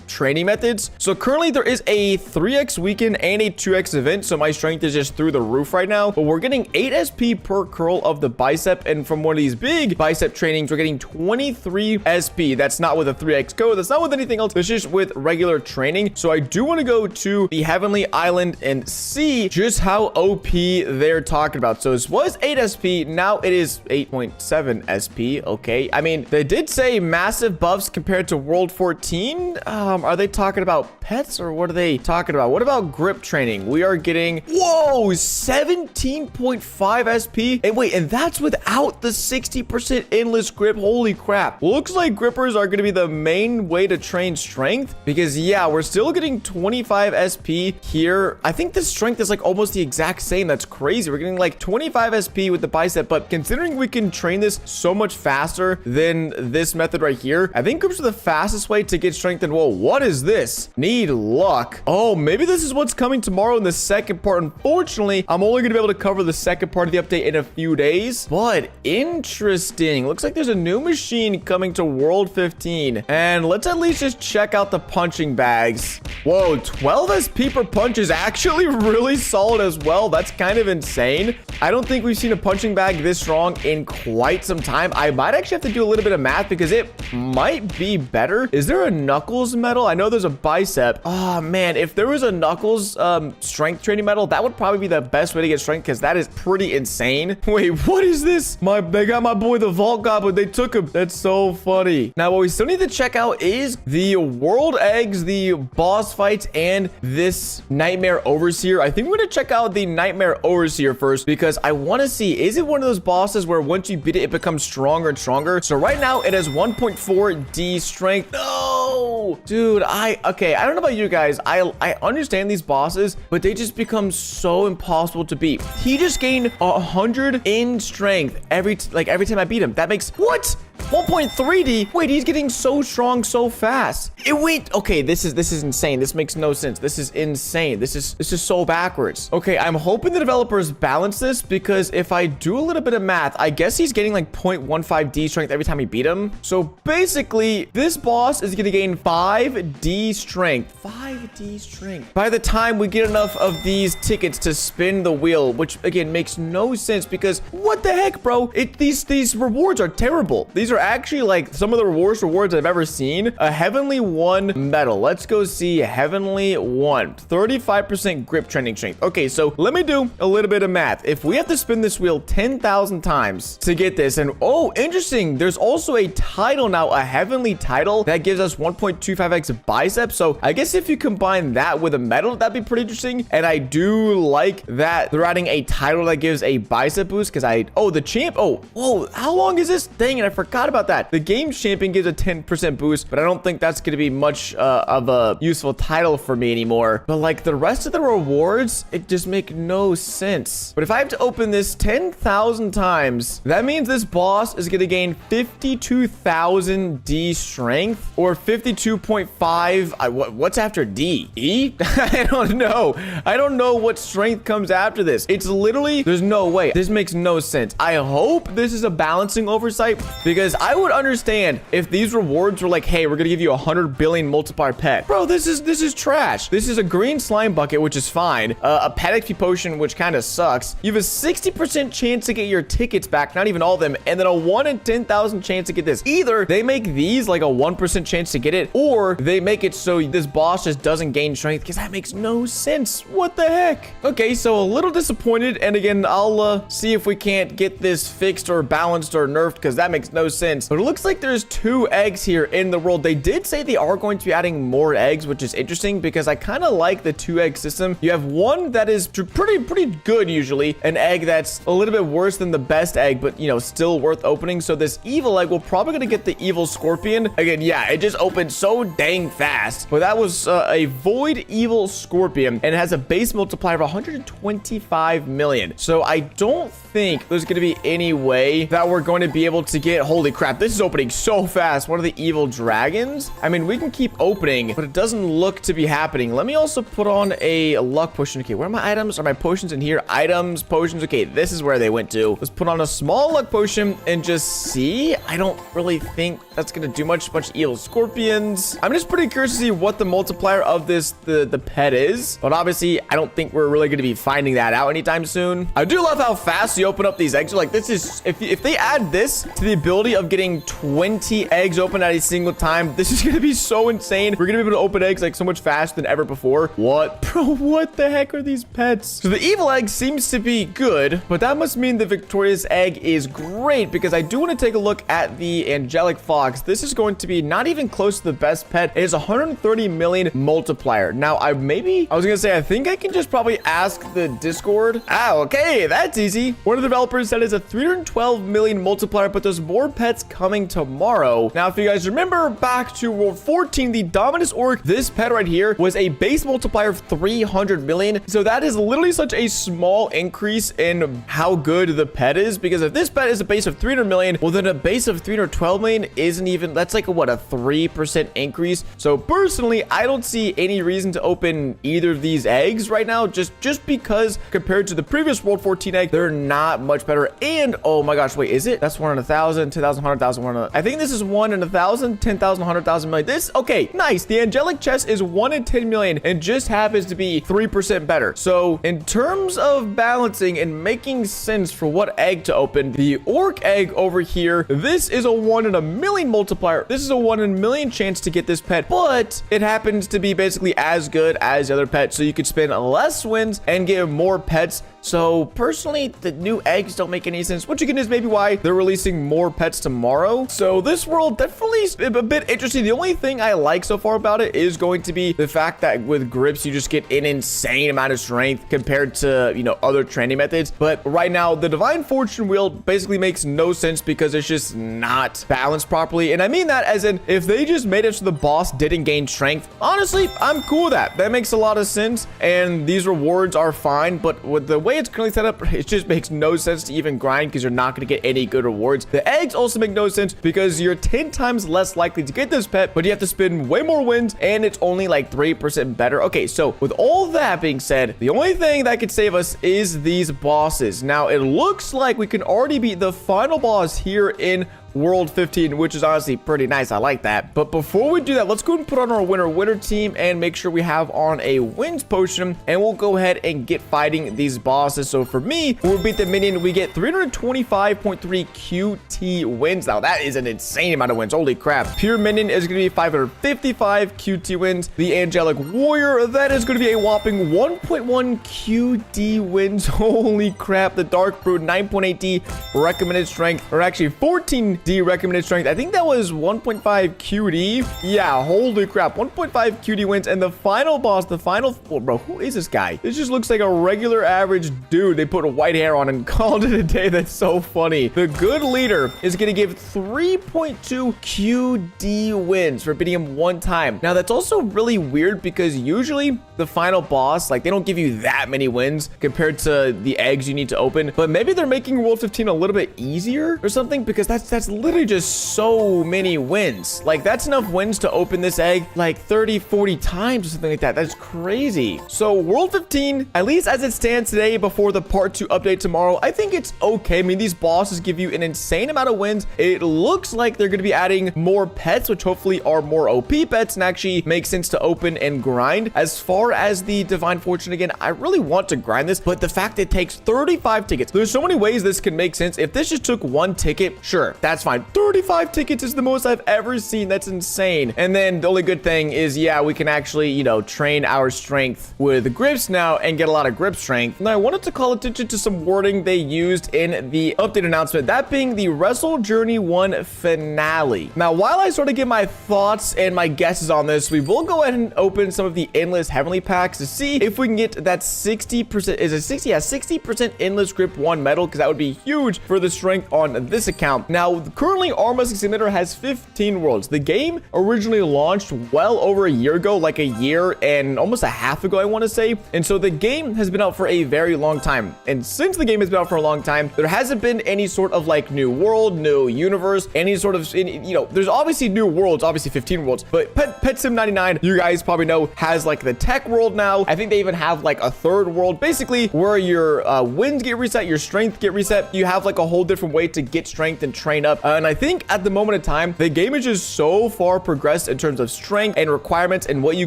A: training methods. So currently there is a 3x weaken and a 2x event. So my strength is just through the roof right now. But we're getting 8 SP per curl of the bicep. And from one of these big bicep trainings, we're getting 23 SP. That's not with a 3x code. That's not with anything else. It's just with regular training. So I do want to go to the Heavenly Island and see just how OP they're talking about. So this was 8 SP. Now it is 8.7 SP. Okay. I mean, they did say massive buffs compared to World 14. Are they talking about pets or what are they talking about? What about grip training? We are getting, whoa, 17.5 SP. And wait, and that's without the 60% endless grip. Holy crap. Looks like grippers are going to be the main way to train strength because yeah, we're still getting 25 SP here. I think the strength is like almost the exact same. That's crazy. We're getting like 25 SP with the bicep, but considering we can train this so much faster than this method right here, I think grips are the fastest way to get strength. And whoa, what is this? Need luck. Oh, maybe this is what's coming tomorrow in the second part. Unfortunately, I'm only gonna be able to cover the second part of the update in a few days, but interesting. Looks like there's a new machine coming to World 15, and let's at least just check out the punching bags. Whoa, 12 SP per punch is actually really solid as well. That's kind of insane. I don't think we've seen a punching bag this strong in quite some time. I might actually have to do a little bit of math because it might be better. Is there a knuckles medal? I know there's a bicep. Oh man, if there was a knuckles strength training medal, that would probably be the best way to get strength because that is pretty insane. Wait, what is this? They got my boy the Vault Goblin. They took him. That's so funny. Now what we still need to check out is the world eggs, the boss fights, and this Nightmare Overseer. I think we're gonna check out the Nightmare Overseer first because I want to see, is it one of those bosses where once you beat it, it becomes stronger and stronger? So right now it has 1.4 D strength. No, dude, okay, I don't know about you guys. I understand these bosses, but they just become so impossible to beat. He just gained 100 in strength every time I beat him. That makes what? 1.3D. Wait, he's getting so strong so fast. Okay, this is insane. This makes no sense. This is insane. This is so backwards. Okay, I'm hoping the developers balance this because if I do a little bit of math, I guess he's getting like 0.15D strength every time we beat him. So basically, this boss is gonna gain 5D strength. 5D strength. By the time we get enough of these tickets to spin the wheel, which again makes no sense because what the heck, bro? These rewards are terrible. These are actually like some of the worst rewards I've ever seen. A Heavenly 1 medal. Let's go see Heavenly 1. 35% grip training strength. Okay, so let me do a little bit of math. If we have to spin this wheel 10,000 times to get this, and oh, interesting. There's also a title now, a Heavenly title that gives us 1.25x bicep. So I guess if you combine that with a medal, that'd be pretty interesting. And I do like that they're adding a title that gives a bicep boost because whoa, how long is this thing? And I forgot about that. The games champion gives a 10% boost, but I don't think that's going to be much of a useful title for me anymore. But like the rest of the rewards, it just make no sense. But if I have to open this 10,000 times, that means this boss is going to gain 52,000 D strength or 52.5. What's after D? E? I don't know. I don't know what strength comes after this. It's literally, there's no way. This makes no sense. I hope this is a balancing oversight because I would understand if these rewards were like, hey, we're gonna give you 100 billion multiplier pet. Bro, this is trash. This is a green slime bucket, which is fine. A pet XP potion, which kind of sucks. You have a 60% chance to get your tickets back, not even all of them, and then a 1 in 10,000 chance to get this. Either they make these like a 1% chance to get it, or they make it so this boss just doesn't gain strength because that makes no sense. What the heck? Okay, so a little disappointed, and again, I'll see if we can't get this fixed or balanced or nerfed because that makes no sense. But it looks like there's 2 eggs here in the world. They did say they are going to be adding more eggs, which is interesting because I kind of like the 2 egg system. You have one that is pretty good usually, an egg that's a little bit worse than the best egg, but you know, still worth opening. So this evil egg, we're probably gonna get the evil scorpion. Again, yeah, it just opened so dang fast. But that was a void evil scorpion, and it has a base multiplier of 125 million. So I don't think there's going to be any way that we're going to be able to get, holy crap, this is opening so fast, one of the evil dragons. I mean, we can keep opening, but it doesn't look to be happening. Let me also put on a luck potion. Okay, where are my items? Are my potions in here? Items, potions. Okay, this is where they went to. Let's put on a small luck potion and just see. I don't really think that's going to do much. Bunch of evil scorpions. I'm just pretty curious to see what the multiplier of this, the pet is, but obviously I don't think we're really going to be finding that out anytime soon. I do love how fast you open up these eggs. Like, this is, if they add this to the ability of getting 20 eggs open at a single time, this is going to be so insane. We're going to be able to open eggs like so much faster than ever before. What? Bro, what the heck are these pets? So the evil egg seems to be good, but that must mean the victorious egg is great, because I do want to take a look at the angelic fox. This is going to be not even close to the best pet. It is 130 million multiplier. Now, I was going to say, I think I can just probably ask the Discord. Ah, okay, that's easy. One of the developers said it's a 312 million multiplier, but there's more pets coming tomorrow. Now, if you guys remember back to World 14, the Dominus Orc, this pet right here was a base multiplier of 300 million. So that is literally such a small increase in how good the pet is, because if this pet is a base of 300 million, well, then a base of 312 million isn't even, that's like a, what, a 3% increase. So personally, I don't see any reason to open either of these eggs right now, just because compared to the previous World 14 egg, they're not much better. And oh my gosh, wait, is it? That's 1 in 1,000, 2,000, 100,000, 1 in, I think this is 1 in 1,000, 10,000, 100,000 million. This, okay, nice. The angelic chest is 1 in 10 million and just happens to be 3% better. So in terms of balancing and making sense for what egg to open, the orc egg over here, this is a 1 in a million multiplier. This is a 1 in a million chance to get this pet, but it happens to be basically as good as the other pet. So you could spend less wins and get more pets. So personally, the new eggs don't make any sense, which again is maybe why they're releasing more pets tomorrow. So this world definitely is a bit interesting. The only thing I like so far about it is going to be the fact that with grips, you just get an insane amount of strength compared to, you know, other training methods. But right now, the divine fortune wheel basically makes no sense because it's just not balanced properly. And I mean that as in, if they just made it so the boss didn't gain strength, honestly, I'm cool with that. That makes a lot of sense. And these rewards are fine, but with the way it's currently set up, it just makes no sense to even grind because you're not going to get any good rewards. The eggs also make no sense because you're 10 times less likely to get this pet, but you have to spend way more wins and it's only like 3% better. Okay, so with all that being said, the only thing that could save us is these bosses. Now, it looks like we can already beat the final boss here in World 15, which is honestly pretty nice. I like that. But before we do that, let's go and put on our winner team and make sure we have on a wins potion, and we'll go ahead and get fighting these bosses. So for me, when we beat the minion, we get 325.3 QT wins. Now that is an insane amount of wins. Holy crap. Pure minion is going to be 555 QT wins. The angelic warrior, that is going to be a whopping 1.1 QD wins. Holy crap. The dark brute, 9.8D recommended strength, or actually 14D recommended strength. I think that was 1.5 QD. Yeah, holy crap. 1.5 QD wins. And the final boss, oh, bro, who is this guy? This just looks like a regular average dude. They put white hair on and called it a day. That's so funny. The good leader is going to give 3.2 QD wins for beating him one time. Now, that's also really weird because usually the final boss, like, they don't give you that many wins compared to the eggs you need to open. But maybe they're making World 15 a little bit easier or something, because that's literally just so many wins. Like, that's enough wins to open this egg like 30, 40 times or something like that. That's crazy. So World 15, at least as it stands today before the part 2 update tomorrow, I think it's okay. I mean, these bosses give you an insane amount of wins. It looks like they're going to be adding more pets, which hopefully are more OP pets and actually make sense to open and grind. As far as the divine fortune, again, I really want to grind this, but the fact it takes 35 tickets, there's so many ways this can make sense. If this just took 1 ticket, sure, that's fine. 35 tickets is the most I've ever seen. That's insane. And then the only good thing is, yeah, we can actually, you know, train our strength with grips now and get a lot of grip strength. Now, I wanted to call attention to some wording they used in the update announcement, that being the Wrestle Journey 1 finale. Now, while I sort of give my thoughts and my guesses on this, we will go ahead and open some of the endless heavenly family packs to see if we can get that 60%, is it 60? Yeah, 60% endless grip 1 medal, because that would be huge for the strength on this account. Now, currently, Arm Wrestling Simulator has 15 worlds. The game originally launched well over a year ago, like a year and almost a half ago, I want to say. And so the game has been out for a very long time. And since the game has been out for a long time, there hasn't been any sort of like new world, new universe, any sort of, you know, there's obviously new worlds, obviously 15 worlds, but Pet Sim 99, you guys probably know, has like the tech world now. I think they even have like a third world, basically where your wins get reset, your strength get reset. You have like a whole different way to get strength and train up. And I think at the moment in time, the game is just so far progressed in terms of strength and requirements and what you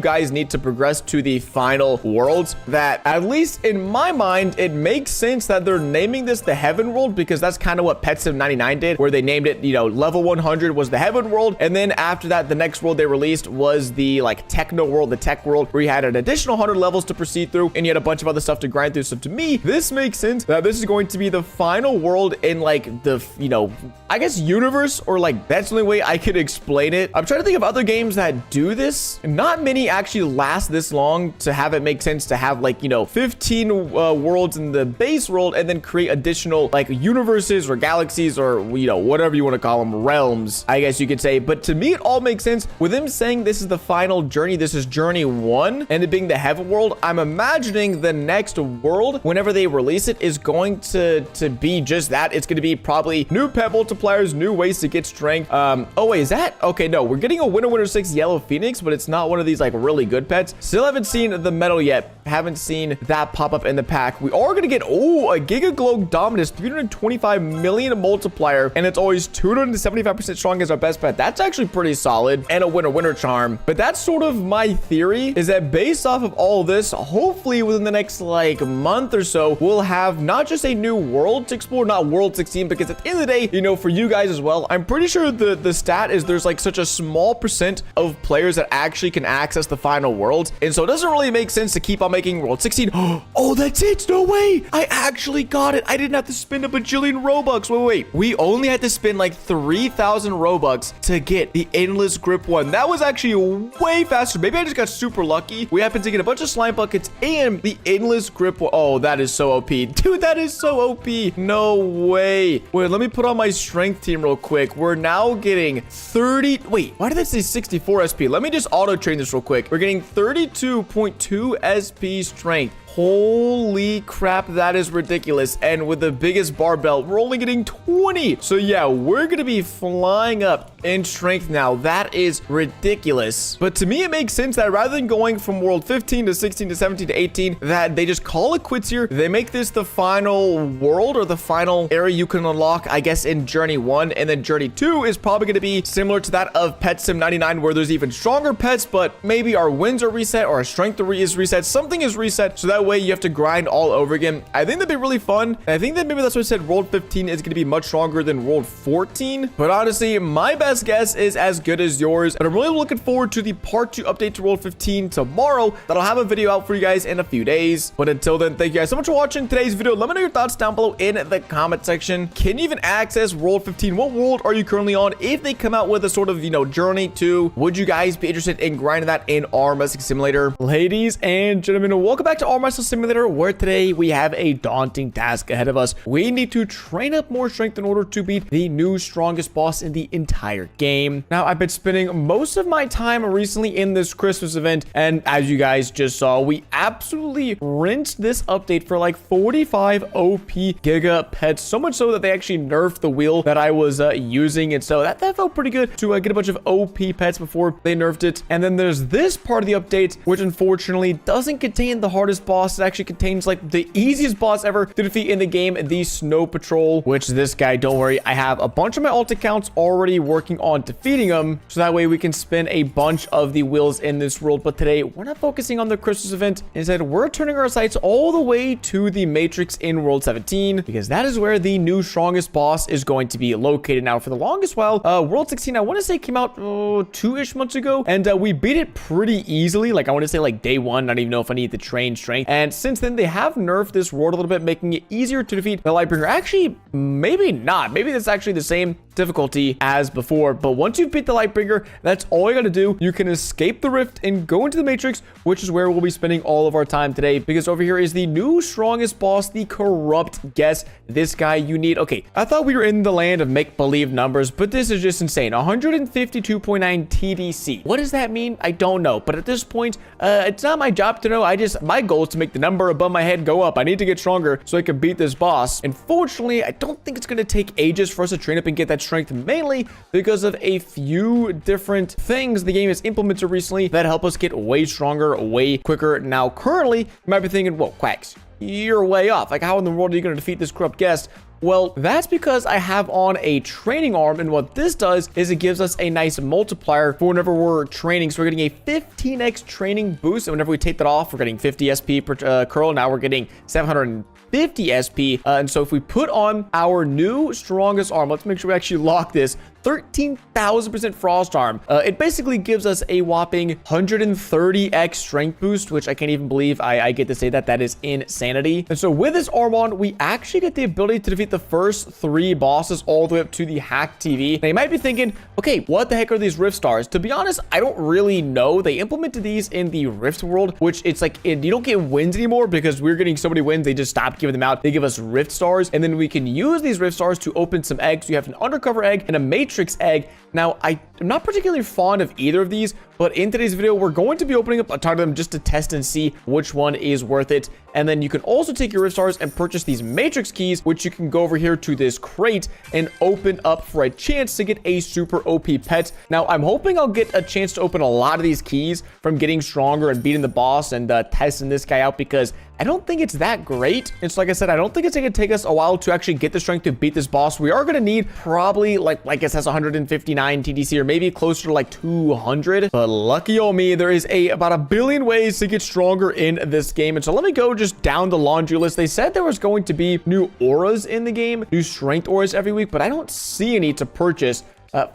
A: guys need to progress to the final worlds that, at least in my mind, it makes sense that they're naming this the Heaven World, because that's kind of what Pet Sim 99 did, where they named it, you know, level 100 was the Heaven World. And then after that, the next world they released was the like Techno World, the Tech World, where you had an additional 100 levels to proceed through and you had a bunch of other stuff to grind through. So to me, this makes sense that this is going to be the final world in like the, you know, I guess universe, or like that's the only way I could explain it. I'm trying to think of other games that do this. Not many actually last this long to have it make sense to have like, you know, 15 worlds in the base world and then create additional like universes or galaxies or, you know, whatever you want to call them, realms, I guess you could say. But to me, it all makes sense with them saying this is the final journey. This is journey 1 and it being the Heaven World. I'm imagining the next world, whenever they release it, is going to be just that. It's going to be probably new pet multipliers, new ways to get strength. Oh wait, is that okay? No, we're getting a Winter 6 Yellow Phoenix, but it's not one of these like really good pets. Still haven't seen the medal yet. Haven't seen that pop up in the pack. We are gonna get a Giga Glow Dominus 325 million multiplier, and it's always 275% strong as our best pet. That's actually pretty solid, and a Winter Charm. But that's sort of my theory, is that based off of all this, hopefully within the next like month or so, we'll have not just a new world to explore, not World 16, because at the end of the day, you know, for you guys as well, I'm pretty sure the stat is there's like such a small percent of players that actually can access the final worlds, and so it doesn't really make sense to keep on making World 16. Oh, that's it. No way. I actually got it. I didn't have to spend a bajillion Robux. Wait. We only had to spend like 3,000 Robux to get the Endless Grip 1. That was actually way faster. Maybe I just got super lucky. We happened to get a bunch of slime buckets and the Endless Grip 1. Oh, that is so OP. Dude, that is so OP. No way. Wait, let me put on my strength team real quick. We're now getting 30. Wait, why did that say 64 SP? Let me just auto train this real quick. We're getting 32.2 SP strength. Holy crap, that is ridiculous. And with the biggest barbell, we're only getting 20. So yeah, we're gonna be flying up in strength now. That is ridiculous. But to me, it makes sense that rather than going from world 15 to 16 to 17 to 18, that they just call it quits here. They make this the final world, or the final area you can unlock, I guess, in journey 1. And then journey 2 is probably gonna be similar to that of Pet Sim 99, where there's even stronger pets, but maybe our wins are reset or our strength is reset. Something is reset, so that way you have to grind all over again. I think that'd be really fun. And I think that maybe that's what I said, World 15 is going to be much stronger than World 14. But honestly, my best guess is as good as yours. And I'm really looking forward to the part 2 update to World 15 tomorrow. That'll have a video out for you guys in a few days. But until then, thank you guys so much for watching today's video. Let me know your thoughts down below in the comment section. Can you even access World 15? What world are you currently on? If they come out with a sort of, you know, journey 2, would you guys be interested in grinding that in Arm Wrestling Simulator? Ladies and gentlemen, welcome back to Arm Wrestling Simulator, where today we have a daunting task ahead of us. We need to train up more strength in order to beat the new strongest boss in the entire game. Now, I've been spending most of my time recently in this Christmas event, and as you guys just saw, we absolutely rinsed this update for like 45 OP Giga pets, so much so that they actually nerfed the wheel that I was using, and so that felt pretty good to get a bunch of OP pets before they nerfed it. And then there's this part of the update, which unfortunately doesn't contain the hardest boss. It actually contains like the easiest boss ever to defeat in the game, the Snow Patrol, which this guy, don't worry, I have a bunch of my alt accounts already working on defeating him, so that way we can spin a bunch of the wheels in this world. But today we're not focusing on the Christmas event. Instead, we're turning our sights all the way to the Matrix in World 17, because that is where the new strongest boss is going to be located. Now, for the longest while, World 16, I want to say, came out 2-ish months ago, and we beat it pretty easily. Like, I want to say like day 1. I don't even know if I need to train strength. And since then, they have nerfed this world a little bit, making it easier to defeat the Lightbringer. Actually, maybe not. Maybe that's actually the same. difficulty as before. But once you beat the Lightbringer, that's all you gotta do. You can escape the rift and go into the Matrix, which is where we'll be spending all of our time today, because over here is the new strongest boss, the Corrupt Guest. This guy you need. Okay, I thought we were in the land of make-believe numbers, but this is just insane. 152.9 TDC. What does that mean? I don't know, but at this point, it's not my job to know. My goal is to make the number above my head go up. I need to get stronger so I can beat this boss. Unfortunately, I don't think it's going to take ages for us to train up and get that strength, mainly because of a few different things the game has implemented recently that help us get way stronger, way quicker. Now, currently, you might be thinking, whoa, Quacks, you're way off. Like, how in the world are you going to defeat this Corrupt Guest? Well, that's because I have on a training arm, and what this does is it gives us a nice multiplier for whenever we're training. So we're getting a 15x training boost, and whenever we take that off, we're getting 50 SP per curl. Now we're getting 750 SP, and so if we put on our new strongest arm, let's make sure we actually lock this, 13,000% frost arm. It basically gives us a whopping 130x strength boost, which I can't even believe I get to say that. That is insanity. And so with this arm on, we actually get the ability to defeat the first 3 bosses all the way up to the Hack TV. Now you might be thinking, okay, what the heck are these Rift Stars? To be honest, I don't really know. They implemented these in the Rift world, which it's like, you don't get wins anymore because we're getting so many wins. They just stopped giving them out. They give us Rift Stars, and then we can use these Rift Stars to open some eggs. You have an undercover egg and a Matrix egg. Now, I'm not particularly fond of either of these, but in today's video, we're going to be opening up a ton of them just to test and see which one is worth it. And then you can also take your Rift Stars and purchase these Matrix keys, which you can go over here to this crate and open up for a chance to get a super OP pet. Now, I'm hoping I'll get a chance to open a lot of these keys from getting stronger and beating the boss and testing this guy out, because I don't think it's that great. And so, like I said, I don't think it's going to take us a while to actually get the strength to beat this boss. We are going to need probably, like it says, 159 TDC, or maybe closer to like 200. But lucky old me, there is about a billion ways to get stronger in this game. And so let me go just down the laundry list. They said there was going to be new auras in the game, new strength auras every week, but I don't see any to purchase.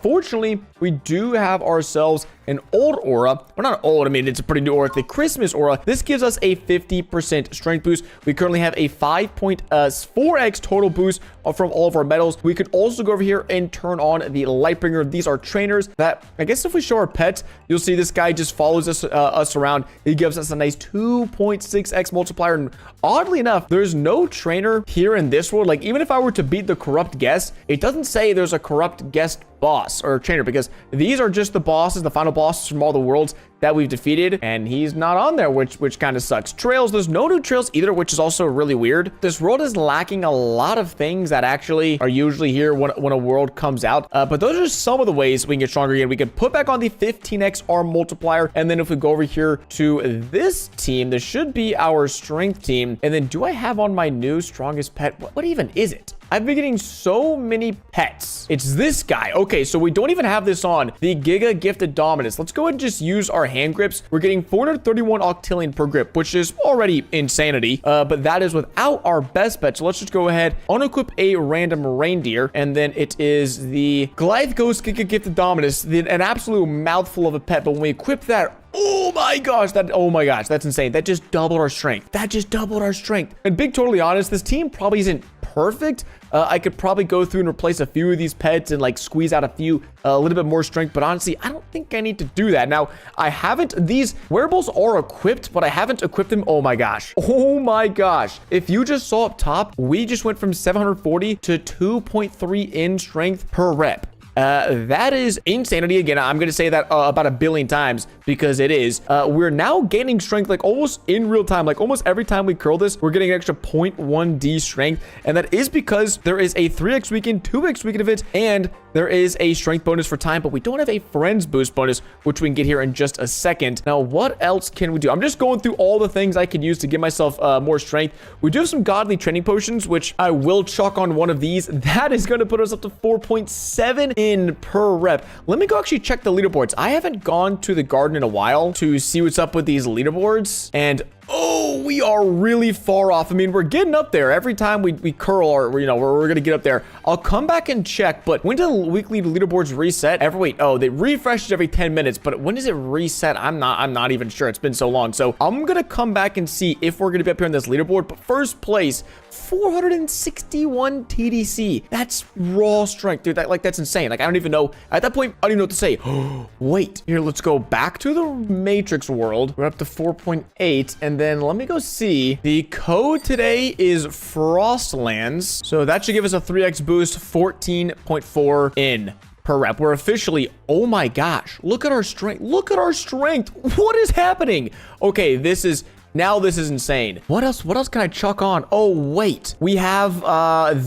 A: Fortunately, we do have ourselves an old aura. Well, not old, I mean, it's a pretty new aura, the Christmas aura. This gives us a 50% strength boost. We currently have a 5.4x total boost from all of our medals. We could also go over here and turn on the Lightbringer. These are trainers that, I guess if we show our pets, you'll see this guy just follows us around. He gives us a nice 2.6x multiplier. And oddly enough, there's no trainer here in this world. Like, even if I were to beat the Corrupt Guest, it doesn't say there's a Corrupt Guest boss or trainer, because these are just the bosses, the final bosses from all the worlds that we've defeated, and he's not on there, which kind of sucks. Trails, there's no new trails either, which is also really weird. This world is lacking a lot of things that actually are usually here when a world comes out, but those are some of the ways we can get stronger again. We can put back on the 15x arm multiplier, and then if we go over here to this team, this should be our strength team. And then do I have on my new strongest pet? What even is it? I've been getting so many pets. It's this guy. Okay, so we don't even have this on. The Giga Gifted Dominance. Let's go ahead and just use our hand grips. We're getting 431 octillion per grip, which is already insanity. But that is without our best pet. So let's just go ahead, unequip a random reindeer. And then it is the Goliath Ghost Giga Gifted Dominance, an absolute mouthful of a pet. But when we equip that, oh my gosh, that's insane. That just doubled our strength. And being totally honest, this team probably isn't perfect. I could probably go through and replace a few of these pets and like squeeze out a little bit more strength, but honestly, I don't think I need to do that. Now, these wearables are equipped, but I haven't equipped them. Oh my gosh. If you just saw up top, we just went from 740 to 2.3 in strength per rep. That is insanity. Again, I'm going to say that about a billion times because it is. We're now gaining strength like almost in real time. Like almost every time we curl this, we're getting an extra 0.1d strength. And that is because there is a 3x weekend, 2x weekend event, and there is a strength bonus for time, but we don't have a friends boost bonus, which we can get here in just a second. Now, what else can we do? I'm just going through all the things I can use to give myself more strength. We do have some godly training potions, which I will chuck on one of these. That is going to put us up to 4.7 in per rep. Let me go actually check the leaderboards. I haven't gone to the garden in a while to see what's up with these leaderboards. And Oh, we are really far off. I mean, we're getting up there. Every time we curl or, you know, we're going to get up there. I'll come back and check, but when do the weekly leaderboards reset? They refresh every 10 minutes, but when does it reset? I'm not even sure. It's been so long. So I'm going to come back and see if we're going to be up here on this leaderboard. But first place, 461 TDC. That's raw strength, dude. That's insane. Like, I don't even know. At that point, I don't even know what to say. Wait, here, let's go back to the Matrix world. We're up to 4.8, and then let me go see. The code today is Frostlands, so that should give us a 3x boost, 14.4 in per rep. We're officially, oh my gosh, look at our strength. Look at our strength. What is happening? Okay, this is insane. What else can I chuck on? Oh, wait. We have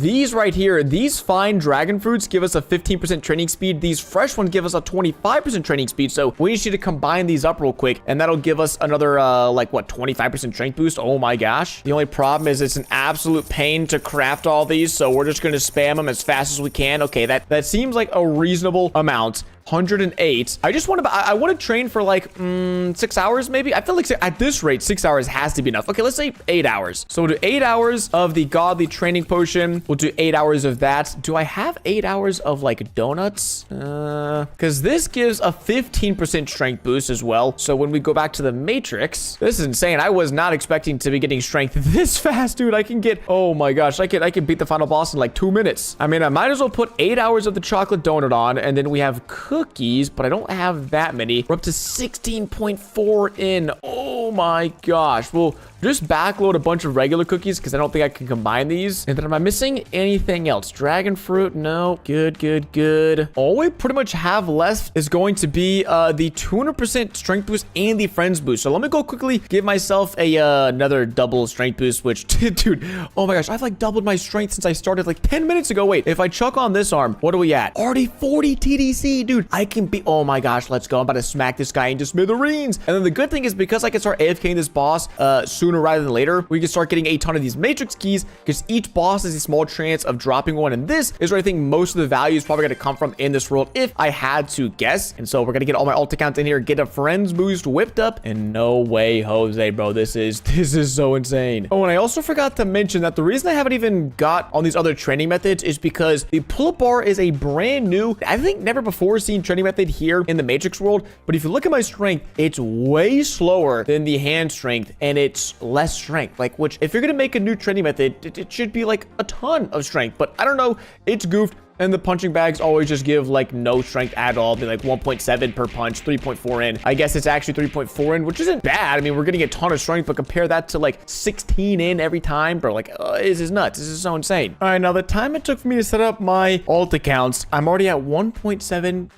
A: these right here. These fine dragon fruits give us a 15% training speed. These fresh ones give us a 25% training speed. So we just need to combine these up real quick, and that'll give us another, 25% strength boost. Oh my gosh. The only problem is it's an absolute pain to craft all these, so we're just going to spam them as fast as we can. Okay, that seems like a reasonable amount. 108. I want to train for like 6 hours maybe. I feel like at this rate 6 hours has to be enough. Okay, let's say 8 hours. So we'll do 8 hours of the godly training potion. We'll do 8 hours of that. Do I have 8 hours of like donuts? Because this gives a 15% strength boost as well. So when we go back to the Matrix, this is insane. I was not expecting to be getting strength this fast, dude. I can get, oh my gosh, I can beat the final boss in like 2 minutes. I mean, I might as well put 8 hours of the chocolate donut on, and then we have cookies, but I don't have that many. We're up to 16.4 in. Oh my gosh. We'll just backload a bunch of regular cookies because I don't think I can combine these. And then am I missing anything else? Dragon fruit? No. Good. All we pretty much have left is going to be the 200% strength boost and the friends boost. So let me go quickly give myself a another double strength boost, which, dude, oh my gosh, I've like doubled my strength since I started like 10 minutes ago. Wait, if I chuck on this arm, what are we at? Already 40 TDC, dude. I can be, oh my gosh, let's go. I'm about to smack this guy into smithereens. And then the good thing is because I can start AFKing this boss sooner rather than later, we can start getting a ton of these matrix keys because each boss has a small chance of dropping one. And this is where I think most of the value is probably going to come from in this world if I had to guess. And so we're going to get all my alt accounts in here, get a friends boost whipped up, and no way, Jose, bro. This is so insane. Oh, and I also forgot to mention that the reason I haven't even got on these other training methods is because the pull-up bar is a brand new, I think never before seen training method here in the Matrix world. But if you look at my strength, it's way slower than the hand strength, and it's less strength. Like, which if you're gonna make a new training method, it should be like a ton of strength. But I don't know, it's goofed. And the punching bags always just give like no strength at all. Be like 1.7 per punch, 3.4 in. I guess it's actually 3.4 in, which isn't bad. I mean, we're getting a ton of strength, but compare that to like 16 in every time, bro. Like, this is nuts. This is so insane. All right, now the time it took for me to set up my alt accounts, I'm already at 1.7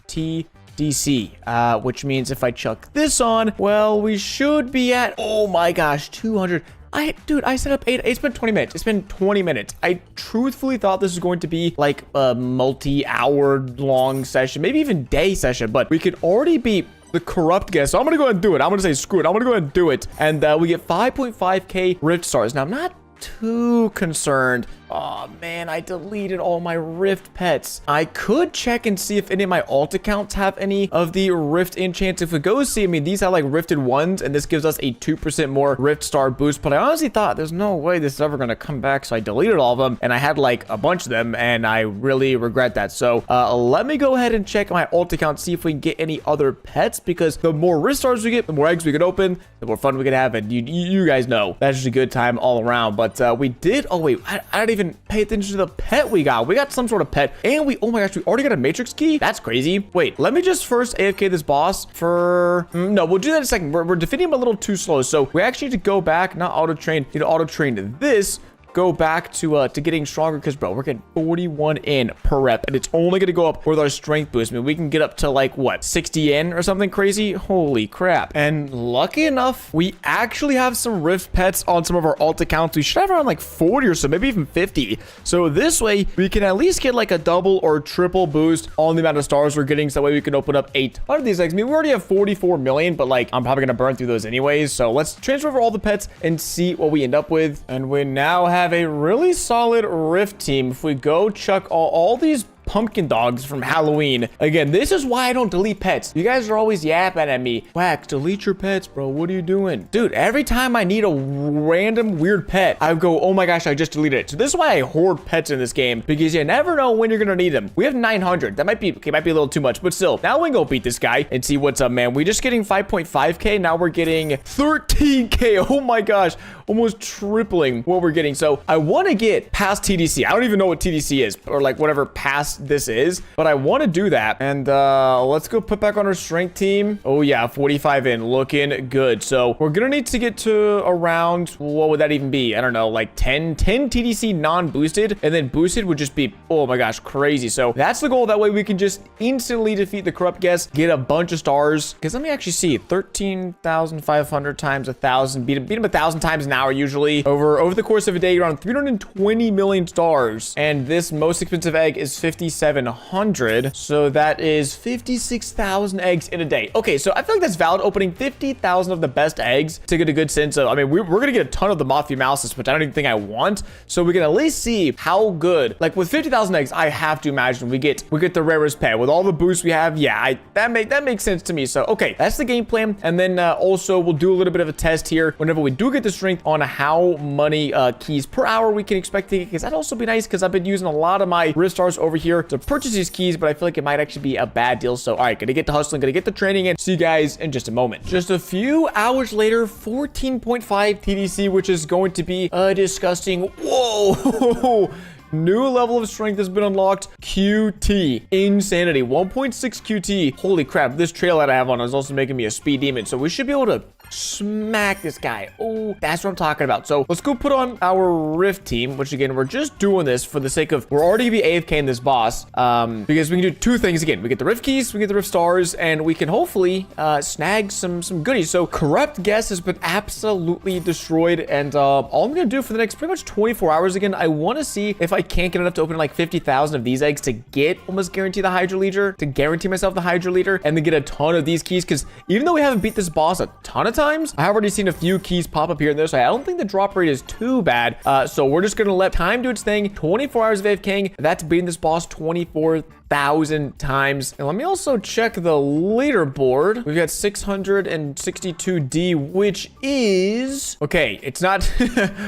A: TDC, which means if I chuck this on, well, we should be at, oh my gosh, 200. Dude, I set up 8. It's been 20 minutes. It's been 20 minutes. I truthfully thought this was going to be like a multi-hour long session, maybe even day session, but we could already be the corrupt guest. So I'm going to go ahead and do it. I'm going to say screw it. I'm going to go ahead and do it. And we get 5.5k Rift stars. Now, I'm not too concerned. Oh man, I deleted all my Rift pets. I could check and see if any of my alt accounts have any of the Rift enchants. If we go see, I mean, these have like rifted ones, and this gives us a 2% more Rift star boost. But I honestly thought there's no way this is ever going to come back, so I deleted all of them, and I had like a bunch of them, and I really regret that. So let me go ahead and check my alt account, see if we can get any other pets, because the more Rift stars we get, the more eggs we can open, the more fun we can have, and you guys know that's just a good time all around. But we did, oh wait, I didn't even pay attention to the pet we got. We got some sort of pet, and oh my gosh, we already got a matrix key. That's crazy. Wait, let me just first AFK this boss for, no, we'll do that in a second. We're defeating him a little too slow, so we actually need to go back, not auto train, need to auto train this, go back to getting stronger, because bro, we're getting 41 in per rep, and it's only going to go up with our strength boost. I mean, we can get up to like what, 60 in or something crazy. Holy crap. And lucky enough, we actually have some Rift pets on some of our alt accounts. We should have around like 40 or so, maybe even 50. So this way we can at least get like a double or triple boost on the amount of stars we're getting, so that way we can open up 800 of these eggs. I mean, we already have 44 million, but like I'm probably gonna burn through those anyways. So let's transfer over all the pets and see what we end up with. And we now have a really solid Rift team. If we go chuck all these pumpkin dogs from Halloween. Again, this is why I don't delete pets. You guys are always yapping at me. Wax, delete your pets, bro. What are you doing? Dude, every time I need a random weird pet, I go, oh my gosh, I just deleted it. So this is why I hoard pets in this game, because you never know when you're gonna need them. We have 900. That might be, okay, might be a little too much, but still. Now we can go beat this guy and see what's up, man. We just getting 5.5k. Now we're getting 13k. Oh my gosh, almost tripling what we're getting. So I want to get past TDC. I don't even know what TDC is, or like whatever past this is, but I want to do that. And let's go put back on our strength team. Oh yeah, 45 in, looking good. So we're gonna need to get to around, what would that even be? I don't know, like 10 TDC non-boosted, and then boosted would just be, oh my gosh, crazy. So that's the goal. That way we can just instantly defeat the corrupt guest, get a bunch of stars. Because let me actually see, 13,500 times 1,000, beat him 1,000 times an hour usually. Over the course of a day, around 320 million stars. And this most expensive egg is 5,700. So that is 56,000 eggs in a day. Okay, so I feel like that's valid, opening 50,000 of the best eggs to get a good sense of, I mean, we're gonna get a ton of the Mafia Mouses, which I don't even think I want. So we can at least see how good, like with 50,000 eggs, I have to imagine we get the rarest pet with all the boosts we have. Yeah, that makes sense to me. So okay, that's the game plan. And then also we'll do a little bit of a test here whenever we do get the strength on how many keys per hour we can expect to get, because that'd also be nice, because I've been using a lot of my rift stars over here to purchase these keys, but I feel like it might actually be a bad deal. So all right, gonna get to hustling, gonna get the training in. See you guys in just a moment. Just a few hours later, 14.5 TDC, which is going to be disgusting. Whoa. New level of strength has been unlocked. QT. Insanity. 1.6 QT. Holy crap. This trail that I have on is also making me a speed demon. So we should be able to smack this guy. Oh, that's what I'm talking about. So let's go put on our rift team, which again, we're just doing this for the sake of, we're already gonna be AFK in this boss, because we can do two things. Again, we get the rift keys, we get the rift stars, and we can hopefully snag some goodies. So corrupt guest has been absolutely destroyed, and all I'm gonna do for the next pretty much 24 hours, again, I want to see if I can't get enough to open like 50,000 of these eggs to get almost guarantee the Hydra leader, to guarantee myself the Hydra leader, and then get a ton of these keys, because even though we haven't beat this boss a ton of times, I have already seen a few keys pop up here and there, so I don't think the drop rate is too bad. So we're just gonna let time do its thing. 24 hours of AFKing. That's beating this boss 24,000 times. And let me also check the leaderboard. We've got 662D, which is okay. It's not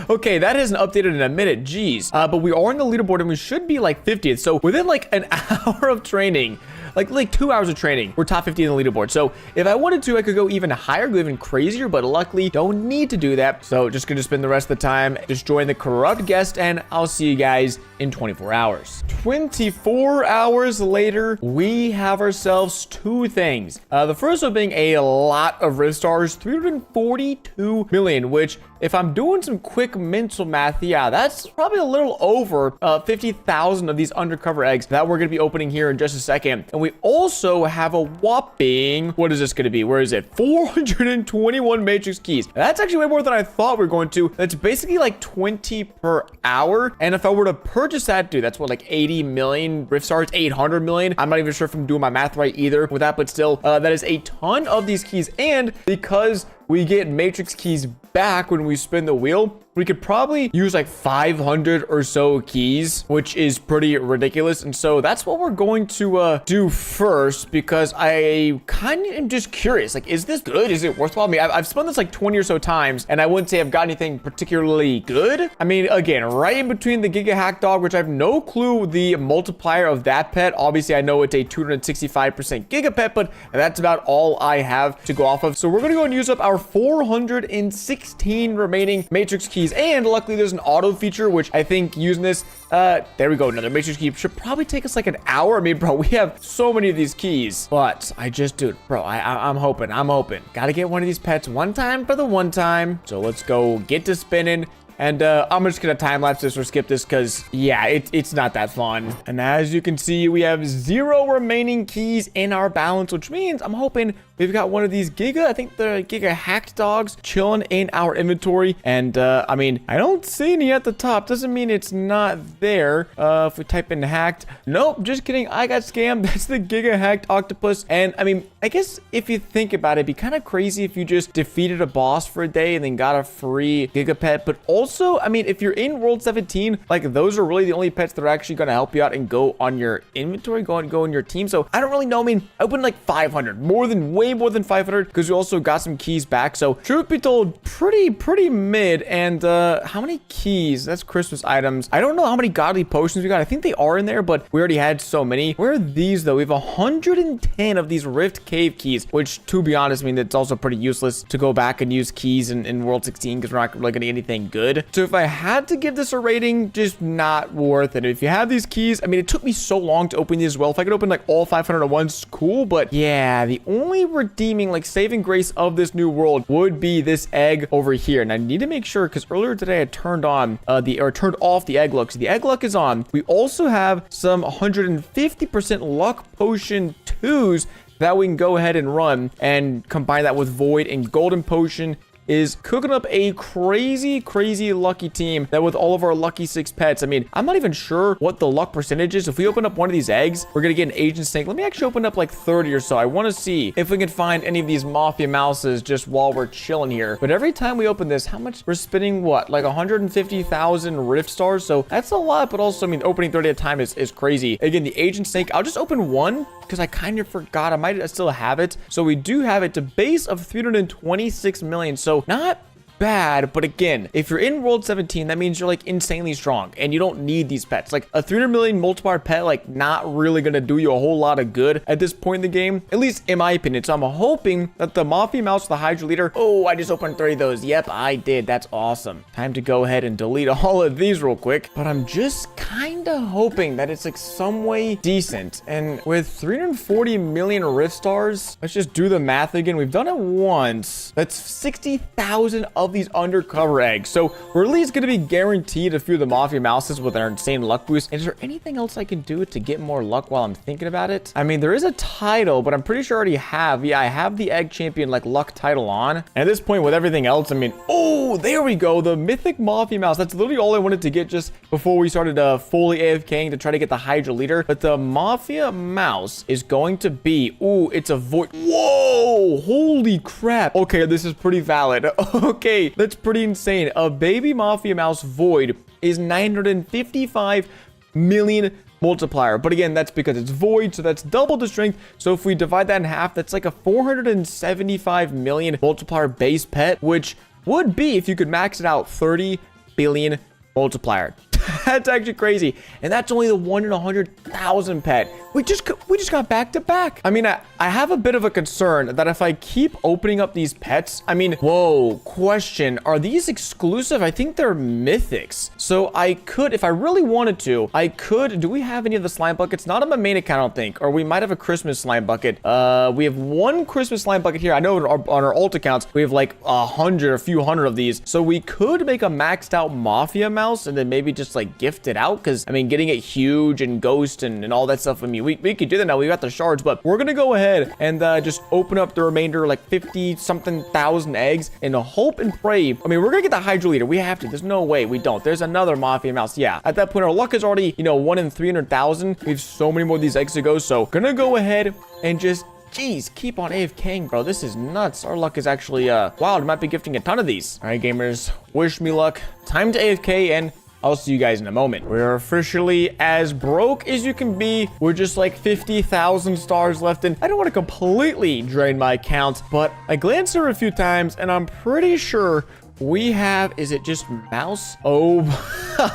A: okay. That hasn't updated in a minute. Jeez. But we are in the leaderboard and we should be like 50th. So within like an hour of training, like 2 hours of training, we're top 50 in the leaderboard. So if I wanted to, I could go even higher, go even crazier, but luckily don't need to do that. So just gonna spend the rest of the time just join the corrupt guest, and I'll see you guys in 24 hours. 24 hours later, we have ourselves two things. The first one being a lot of rift stars, 342 million, which if I'm doing some quick mental math, yeah, that's probably a little over 50,000 of these undercover eggs that we're going to be opening here in just a second. And we also have a whopping, what is this going to be? Where is it? 421 matrix keys. That's actually way more than I thought we were going to. That's basically like 20 per hour. And if I were to purchase that, dude, that's what, like 80 million rift stars, 800 million. I'm not even sure if I'm doing my math right either with that, but still, that is a ton of these keys. And because we get matrix keys back when we spin the wheel, we could probably use like 500 or so keys, which is pretty ridiculous. And so that's what we're going to do first, because I kind of am just curious, like, is this good? Is it worthwhile? I mean, I've spun this like 20 or so times, and I wouldn't say I've got anything particularly good. I mean, again, right in between the Giga Hack Dog, which I have no clue the multiplier of that pet. Obviously, I know it's a 265% Giga pet, but that's about all I have to go off of. So we're going to go and use up our 416 remaining matrix keys. And luckily there's an auto feature, which I think using this, there we go, another matrix key should probably take us like an hour. I mean, bro, we have so many of these keys, but dude, bro, I'm hoping, gotta get one of these pets one time for the one time. So let's go get to spinning. And I'm just gonna time lapse this or skip this, because yeah, it's not that fun. And as you can see, we have 0 remaining keys in our balance, which means I'm hoping we've got one of these Giga, I think the Giga hacked dogs chilling in our inventory. And, I mean, I don't see any at the top. Doesn't mean it's not there. If we type in hacked, nope, just kidding. I got scammed. That's the Giga hacked octopus. And, I mean, I guess if you think about it, it'd be kind of crazy if you just defeated a boss for a day and then got a free Giga pet. But also, I mean, if you're in World 17, like, those are really the only pets that are actually going to help you out and go on your inventory, go in your team. So I don't really know. I mean, I opened like 500, way more than 500, because we also got some keys back. So truth be told, pretty mid. And how many keys? That's Christmas items. I don't know how many godly potions we got. I think they are in there, but we already had so many. Where are these though? We have 110 of these Rift Cave keys, which, to be honest, I mean, it's also pretty useless to go back and use keys in World 16 because we're not really gonna get anything good. So if I had to give this a rating, just not worth it. If you have these keys, I mean, it took me so long to open these as well. If I could open like all 500 at once, cool. But yeah, the only redeeming, like, saving grace of this new world would be this egg over here. And I need to make sure, because earlier today I turned on turned off the egg luck. So the egg luck is on. We also have some 150% luck potion 2s that we can go ahead and run and combine that with void, and golden potion is cooking up a crazy lucky team that with all of our lucky 6 pets. I mean, I'm not even sure what the luck percentage is. If we open up one of these eggs, we're gonna get an agent snake. Let me actually open up like 30 or so. I want to see if we can find any of these mafia mouses just while we're chilling here. But every time we open this, how much we're spending? What, like 150,000 rift stars? So that's a lot. But also, I mean, opening 30 at a time is crazy. Again, the agent snake, I'll just open one because I kind of forgot. I might still have it. So we do have it to base of 326 million. So not bad, but again, if you're in World 17, that means you're like insanely strong and you don't need these pets. Like a 300 million multiplier pet, like, not really gonna do you a whole lot of good at this point in the game, at least in my opinion. So I'm hoping that the Mafia Mouse, the Hydra Leader, oh, I just opened 30 of those. Yep, I did. That's awesome. Time to go ahead and delete all of these real quick. But I'm just kind of hoping that it's like some way decent. And with 340 million Rift Stars, let's just do the math again. We've done it once. That's 60,000 of these undercover eggs. So we're at least going to be guaranteed a few of the Mafia Mouses with our insane luck boost. Is there anything else I can do to get more luck while I'm thinking about it? I mean, there is a title, but I'm pretty sure I already have. Yeah, I have the Egg Champion, like, luck title on. And at this point, with everything else, I mean, oh, there we go. The Mythic Mafia Mouse. That's literally all I wanted to get just before we started fully AFKing to try to get the Hydra Leader. But the Mafia Mouse is going to be, ooh, it's a void. Whoa, holy crap. Okay, this is pretty valid. Okay, that's pretty insane. A baby Mafia Mouse void is 955 million multiplier. But again, that's because it's void, so that's double the strength. So if we divide that in half, that's like a 475 million multiplier base pet, which would be, if you could max it out, 30 billion multiplier. That's actually crazy. And that's only the 1 in 100,000 pet. We just got back to back. I mean, I have a bit of a concern that if I keep opening up these pets, I mean, whoa, question. Are these exclusive? I think they're mythics. So I could, if I really wanted to, I could. Do we have any of the slime buckets? Not on my main account, I don't think. Or we might have a Christmas slime bucket. We have one Christmas slime bucket here. I know on our alt accounts, we have like a few hundred of these. So we could make a maxed out Mafia Mouse and then maybe just like gift it out. Because, I mean, getting it huge and ghost and all that stuff, I mean, we could do that now. We got the shards, but we're gonna go ahead and just open up the remainder, like 50 something thousand eggs, and hope and pray. I mean, we're gonna get the Hydra Leader. We have to. There's no way we don't. There's another Mafia Mouse. Yeah, at that point, our luck is already, you know, 1 in 300,000. We have so many more of these eggs to go. So gonna go ahead and just, jeez, keep on AFKing, bro. This is nuts. Our luck is actually wild. Might be gifting a ton of these. All right, gamers, wish me luck. Time to AFK, and I'll see you guys in a moment. We're officially as broke as you can be. We're just like 50,000 stars left, and I don't want to completely drain my account, but I glanced over a few times, and I'm pretty sure we have, is it just mouse? Oh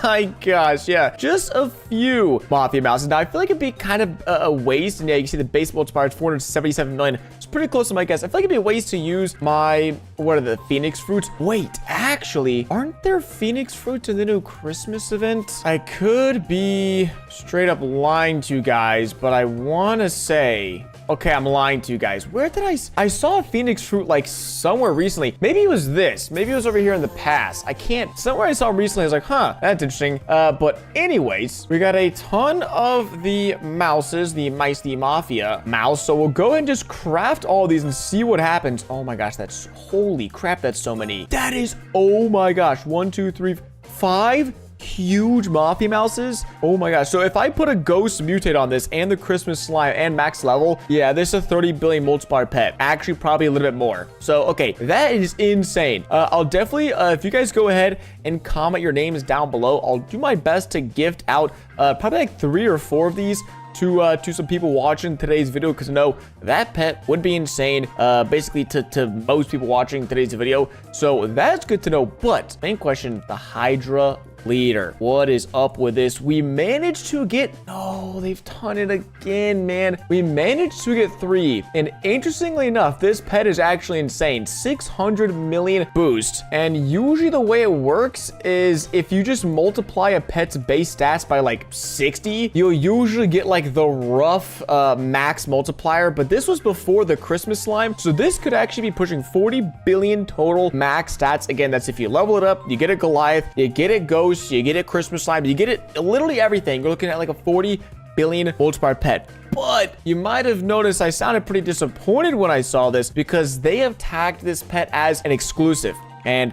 A: my gosh, yeah, just a few Mafia Mouses. Now, I feel like it'd be kind of a waste, and yeah, you can see the base multiplier is 477 million. It's pretty close to my guess. I feel like it'd be a waste to use my, what are the Phoenix fruits? Wait, actually, aren't there Phoenix fruits in the new Christmas event? I could be straight up lying to you guys, but I want to say Okay, I'm lying to you guys. Where did I saw a phoenix fruit like somewhere recently. Maybe it was this. Maybe it was over here in the past. I can't. Somewhere I saw recently, I was like, huh, that's interesting. But anyways, we got a ton of the mouses, the mice, the mafia mouse. So we'll go ahead and just craft all of these and see what happens. Oh my gosh, that's holy crap. That's so many. That is, oh my gosh. 1, 2, 3, 5 huge mafia mouses. Oh my gosh. So if I put a ghost mutate on this and the Christmas slime and max level, yeah, this is a 30 billion multiplier pet. Actually, probably a little bit more. So, okay, that is insane. I'll definitely, if you guys go ahead and comment your names down below, I'll do my best to gift out probably like 3 or 4 of these to some people watching today's video, because I know that pet would be insane, basically to most people watching today's video. So that's good to know. But main question, the Hydra leader. What is up with this? We managed to get, no, they've done it again, man. We managed to get 3. And interestingly enough, this pet is actually insane. 600 million boost. And usually the way it works is if you just multiply a pet's base stats by like 60, you'll usually get like the rough max multiplier. But this was before the Christmas slime. So this could actually be pushing 40 billion total max stats. Again, that's if you level it up, you get a Goliath, you get it Ghost, you get it Christmas slime, you get it literally everything. You're looking at like a 40 billion multiplier pet. But you might have noticed I sounded pretty disappointed when I saw this, because they have tagged this pet as an exclusive. And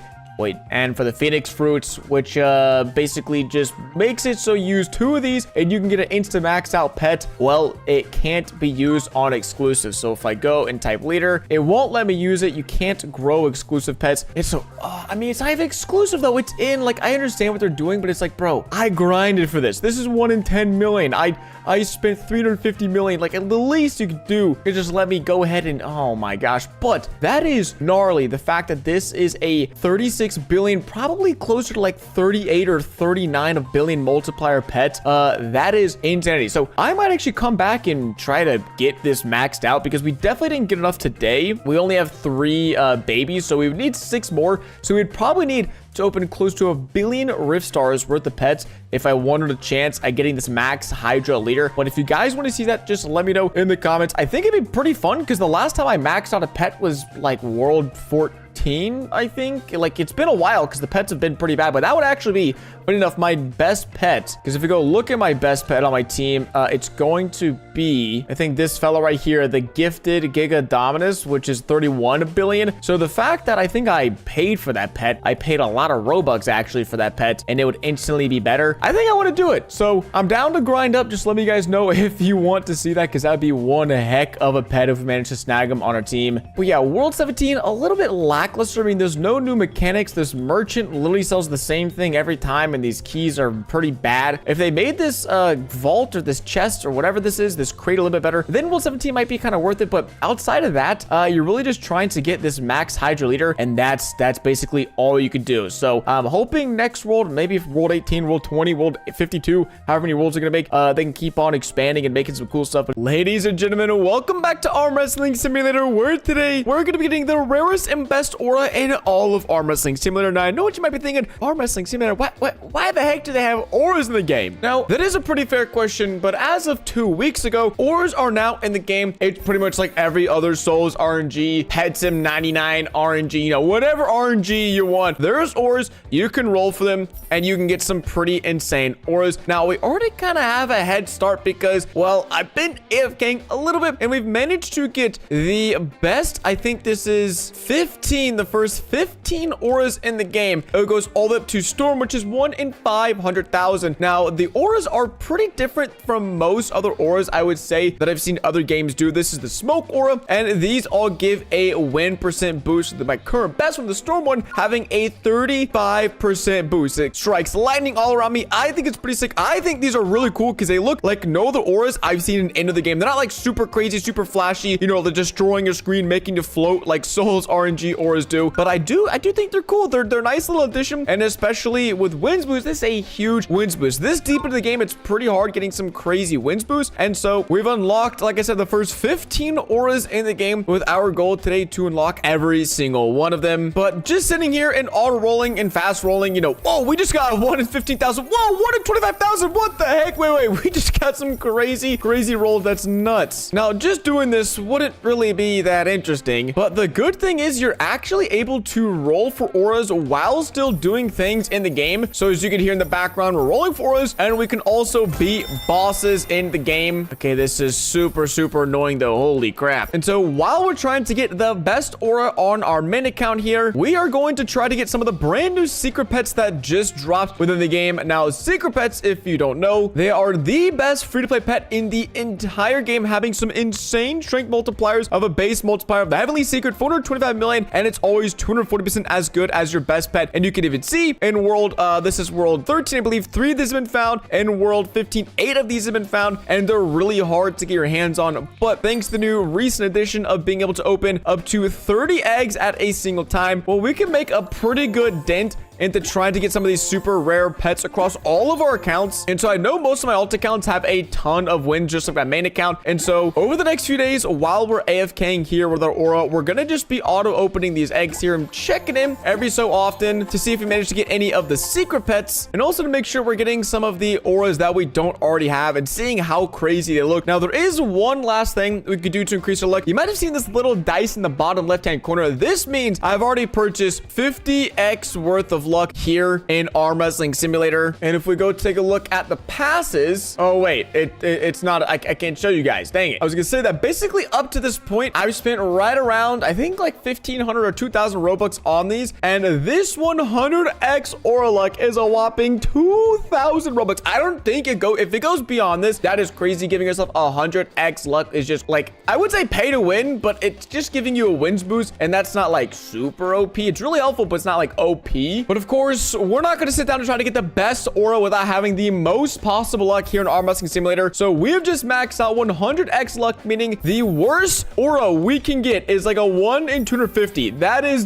A: for the phoenix fruits, which basically just makes it so you use 2 of these and you can get an instant maxed out pet, well, it can't be used on exclusives. So if I go and type leader, it won't let me use it. You can't grow exclusive pets. It's so, I mean, it's not even exclusive though. It's in, like, I understand what they're doing, but it's like, bro, I grinded for this. This is 1 in 10 million. I spent 350 million. Like, at the least you could do is just let me go ahead and, oh my gosh. But that is gnarly. The fact that this is a 36 billion, probably closer to like 38 or 39 billion multiplier pet. That is insanity. So I might actually come back and try to get this maxed out, because we definitely didn't get enough today. We only have 3 babies, so we would need 6 more. So we'd probably need to open close to 1 billion Rift Stars worth of pets if I wanted a chance at getting this max Hydra leader. But if you guys want to see that, just let me know in the comments. I think it'd be pretty fun, because the last time I maxed out a pet was like World 14, I think. Like, it's been a while because the pets have been pretty bad, but that would actually be, funny enough, my best pet. Because if you go look at my best pet on my team, it's going to be, I think, this fella right here, the gifted Giga Dominus, which is 31 billion. So the fact that I think I paid for that pet, I paid a lot of Robux actually for that pet, and it would instantly be better. I think I want to do it. So I'm down to grind up. Just let me guys know if you want to see that, because that would be one heck of a pet if we manage to snag him on our team. But yeah, World 17, a little bit lackluster. I mean, there's no new mechanics. This merchant literally sells the same thing every time, and these keys are pretty bad. If they made this vault or this chest or whatever this is, this crate a little bit better, then World 17 might be kind of worth it. But outside of that, you're really just trying to get this max Hydra leader, and that's basically all you could do. So I'm hoping next world, maybe if World 18, World 20, World 52, however many worlds are gonna make, they can keep on expanding and making some cool stuff. But ladies and gentlemen, welcome back to Arm Wrestling Simulator, where today we're gonna be getting the rarest and best aura in all of Arm Wrestling Simulator. Now I know what you might be thinking, Arm Wrestling Simulator, why the heck do they have auras in the game? Now that is a pretty fair question, but as of 2 weeks ago, auras are now in the game. It's pretty much like every other Souls RNG, Pet Sim 99 RNG, you know, whatever RNG you want, there's auras. You can roll for them and you can get some pretty insane auras. Now we already kind of have a head start because, well, I've been AFKing a little bit and we've managed to get the best, I think this is 15, the first 15 auras in the game. It goes all the way up to Storm, which is 1 in 500,000. Now the auras are pretty different from most other auras, I would say, that I've seen other games do. This is the Smoke aura, and these all give a win percent boost. My current best one, the Storm one, having a 35% boost. It strikes lightning all around me. I think it's pretty sick. I think these are really cool because they look like no other auras I've seen in End of the Game. They're not like super crazy, super flashy, you know, they're destroying your screen, making you float like Souls RNG auras auras do, but I do think they're cool. They're a nice little addition, and especially with Winds Boost, this is a huge Winds Boost. This deep into the game, it's pretty hard getting some crazy Winds Boost, and so we've unlocked, like I said, the first 15 auras in the game with our goal today to unlock every single one of them. But just sitting here and auto rolling and fast rolling, you know, whoa, we just got 1 in 15,000. Whoa, 1 in 25,000. What the heck? Wait, we just got some crazy rolls. That's nuts. Now, just doing this wouldn't really be that interesting, but the good thing is you're actually able to roll for auras while still doing things in the game. So as you can hear in the background, we're rolling for auras, and we can also beat bosses in the game. Okay, this is super annoying though. Holy crap. And so while we're trying to get the best aura on our main account here, we are going to try to get some of the brand new secret pets that just dropped within the game. Now, secret pets, if you don't know, they are the best free-to-play pet in the entire game, having some insane strength multipliers of a base multiplier of the Heavenly Secret, 425 million, and it's always 240% as good as your best pet. And you can even see in world, this is world 13, I believe, 3 of these have been found. In world 15, 8 of these have been found, and they're really hard to get your hands on. But thanks to the new recent addition of being able to open up to 30 eggs at a single time, well, we can make a pretty good dent into trying to get some of these super rare pets across all of our accounts. And so I know most of my alt accounts have a ton of wins, just like my main account. And so over the next few days, while we're AFKing here with our aura, we're gonna just be auto opening these eggs here and checking in every so often to see if we manage to get any of the secret pets, and also to make sure we're getting some of the auras that we don't already have and seeing how crazy they look. Now, there is one last thing we could do to increase our luck. You might have seen this little dice in the bottom left-hand corner. This means I've already purchased 50x worth of luck here in Arm Wrestling Simulator. And if we go take a look at the passes, oh wait, it's not, I can't show you guys, dang it. I was gonna say that basically up to this point, I've spent right around, I think like 1,500 or 2,000 Robux on these, and this 100x aura luck is a whopping 2,000 Robux. I don't think if it goes beyond this, that is crazy. Giving yourself 100x luck is just like, I would say pay to win, but it's just giving you a wins boost, and that's not like super OP. It's really helpful, but it's not like OP. But of course, we're not going to sit down and try to get the best aura without having the most possible luck here in Arm Wrestling Simulator. So we have just maxed out 100x luck, meaning the worst aura we can get is like a 1 in 250. That is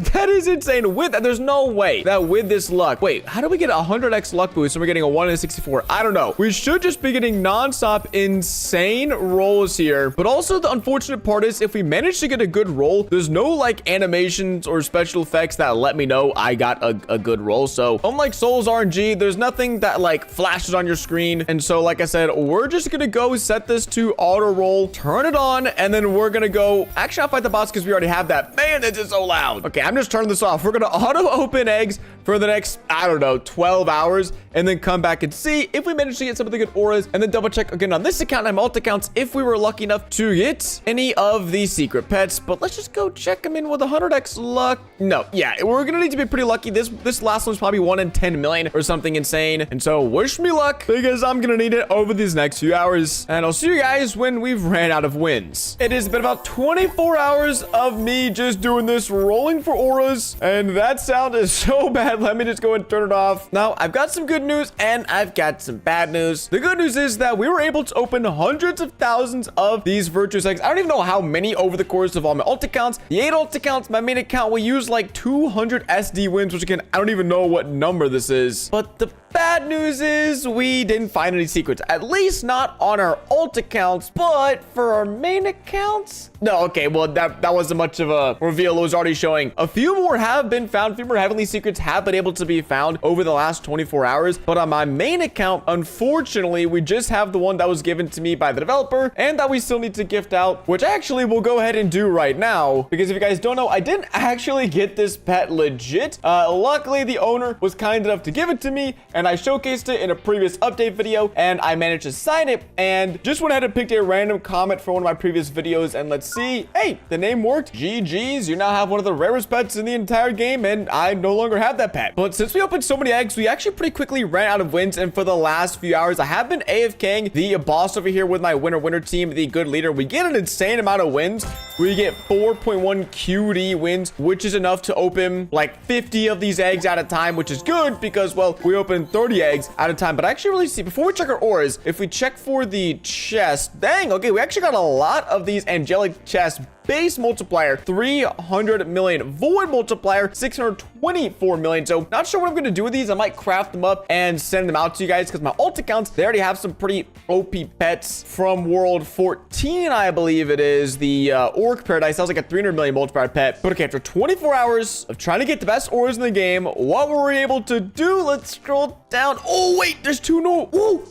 A: insane. With that, there's no way that with this luck, wait, how do we get a 100x luck boost and we're getting a 1 in 64? I don't know. We should just be getting non-stop insane rolls here. But also the unfortunate part is if we manage to get a good roll, there's no like animations or special effects that let me know I got a good roll. So unlike Souls RNG, there's nothing that like flashes on your screen. And so like I said, we're just gonna go set this to auto roll, turn it on, and then we're gonna go, actually I'll fight the boss because we already have that. Man, this is so loud. Okay, I'm just turning this off. We're gonna auto open eggs for the next, I don't know, 12 hours, and then come back and see if we manage to get some of the good auras, and then double check again on this account and my alt accounts if we were lucky enough to get any of these secret pets. But let's just go check them in with 100x luck. No, yeah, we're gonna need to be pretty lucky. This last one's probably 1 in 10 million or something insane. And so wish me luck because I'm gonna need it over these next few hours. And I'll see you guys when we've ran out of wins. It has been about 24 hours of me just doing this, rolling for auras. And that sound is so bad. Let me just go and turn it off. Now, I've got some good news and I've got some bad news. The good news is that we were able to open hundreds of thousands of these virtuous eggs. I don't even know how many over the course of all my alt accounts. The 8 alt accounts, my main account, we use like 200 SD wins, which again, I don't even know what number this is. But the bad news is we didn't find any secrets, at least not on our alt accounts. But for our main accounts, no, okay, well that wasn't much of a reveal. It was already showing a few more have been found. A few more heavenly secrets have been able to be found over the last 24 hours. But on my main account, unfortunately, we just have the one that was given to me by the developer and that we still need to gift out, which actually we'll go ahead and do right now. Because if you guys don't know, I didn't actually get this pet legit. Luckily, the owner was kind enough to give it to me, and I showcased it in a previous update video, and I managed to sign it, and just went ahead and picked a random comment from one of my previous videos, and let's see. Hey, the name worked. GG's, you now have one of the rarest pets in the entire game, and I no longer have that pet. But since we opened so many eggs, we actually pretty quickly ran out of wins, and for the last few hours, I have been AFKing the boss over here with my winner team, the good leader. We get an insane amount of wins. We get 4.1 QD wins, which is enough to open like 50 of these eggs at a time, which is good because, well, we opened 30 eggs at a time. But I actually really see, before we check our auras, if we check for the chest, dang, okay, we actually got a lot of these angelic chests. Base multiplier 300 million, void multiplier 624 million. So not sure what I'm gonna do with these. I might craft them up and send them out to you guys, because my alt accounts, they already have some pretty OP pets from world 14, I believe it is, the orc paradise. That was like a 300 million multiplier pet. But okay, after 24 hours of trying to get the best auras in the game, what were we able to do? Let's scroll down. Oh wait, there's two no. Whoa,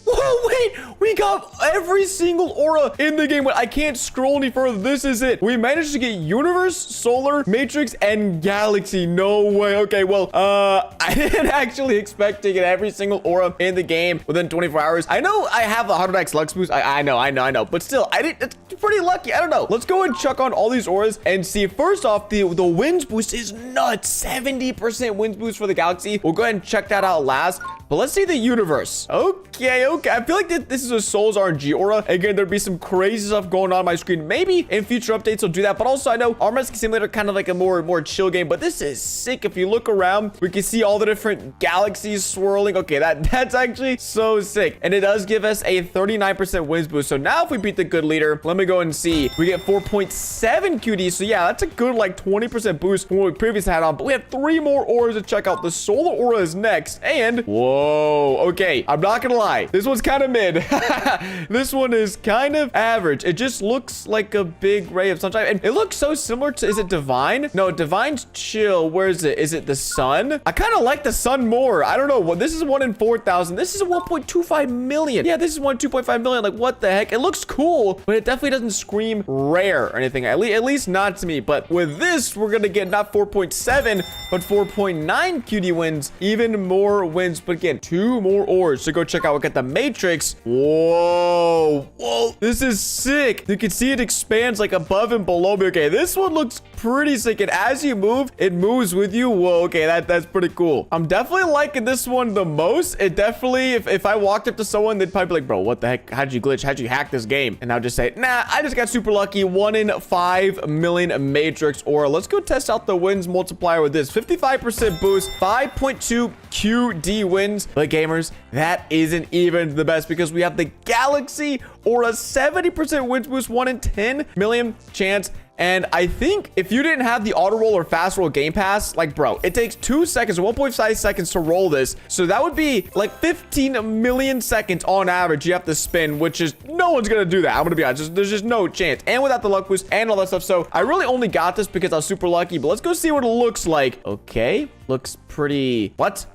A: wait, we got every single aura in the game. But I can't scroll any further. This is it. We managed to get universe, solar, matrix, and galaxy. No way. Okay, well, I didn't actually expect to get every single aura in the game within 24 hours. I know I have a 100x lux boost. I know, but still, I didn't. It's pretty lucky. I don't know. Let's go and check on all these auras and see. First off, the winds boost is nuts. 70% winds boost for the galaxy. We'll go ahead and check that out last. But let's see the universe. Okay. I feel like this is a Souls RNG aura. Again, there'd be some crazy stuff going on my screen. Maybe in future updates will do that. But also, I know Arm Wrestling Simulator kind of like a more chill game. But this is sick. If you look around, we can see all the different galaxies swirling. Okay, that's actually so sick. And it does give us a 39% wins boost. So now if we beat the good leader, let me go and see. We get 4.7 QD. So yeah, that's a good like 20% boost from what we previously had on. But we have 3 more auras to check out. The solar aura is next. And whoa, okay, I'm not gonna lie, this one's kind of mid. This one is kind of average. It just looks like a big ray of sunshine, and it looks so similar to, is it divine? No, divine's chill. Where is it? Is it the sun? I kind of like the sun more. I don't know. Well, this is 1 in 4,000. This is a 1.25 million. Yeah, this is 2.5 million. Like, what the heck? It looks cool, but it definitely doesn't scream rare or anything. At least not to me. But with this, we're gonna get not 4.7 but 4.9 QD wins, even more wins. But again, 2 more ores to go check out. We'll get the matrix. Whoa, this is sick. You can see it expands like above and below me. Okay, this one looks pretty sick, and as you move, it moves with you. Whoa, okay, that's pretty cool. I'm definitely liking this one the most. It definitely, if I walked up to someone, they'd probably be like, bro, what the heck? How'd you glitch? How'd you hack this game? And I'll just say, nah, I just got super lucky. 1 in 5 million matrix aura. Let's go test out the wins multiplier with this. 55% boost, 5.2 QD wins. But gamers, that isn't even the best, because we have the galaxy aura, 70% wins boost, 1 in 10 million chance. And I think if you didn't have the auto roll or fast roll game pass, like, bro, it takes 2 seconds or 1.5 seconds to roll this. So that would be like 15 million seconds on average you have to spin, which is, no one's gonna do that. I'm gonna be honest, there's just no chance. And without the luck boost and all that stuff. So I really only got this because I was super lucky. But let's go see what it looks like. Okay, looks pretty, what?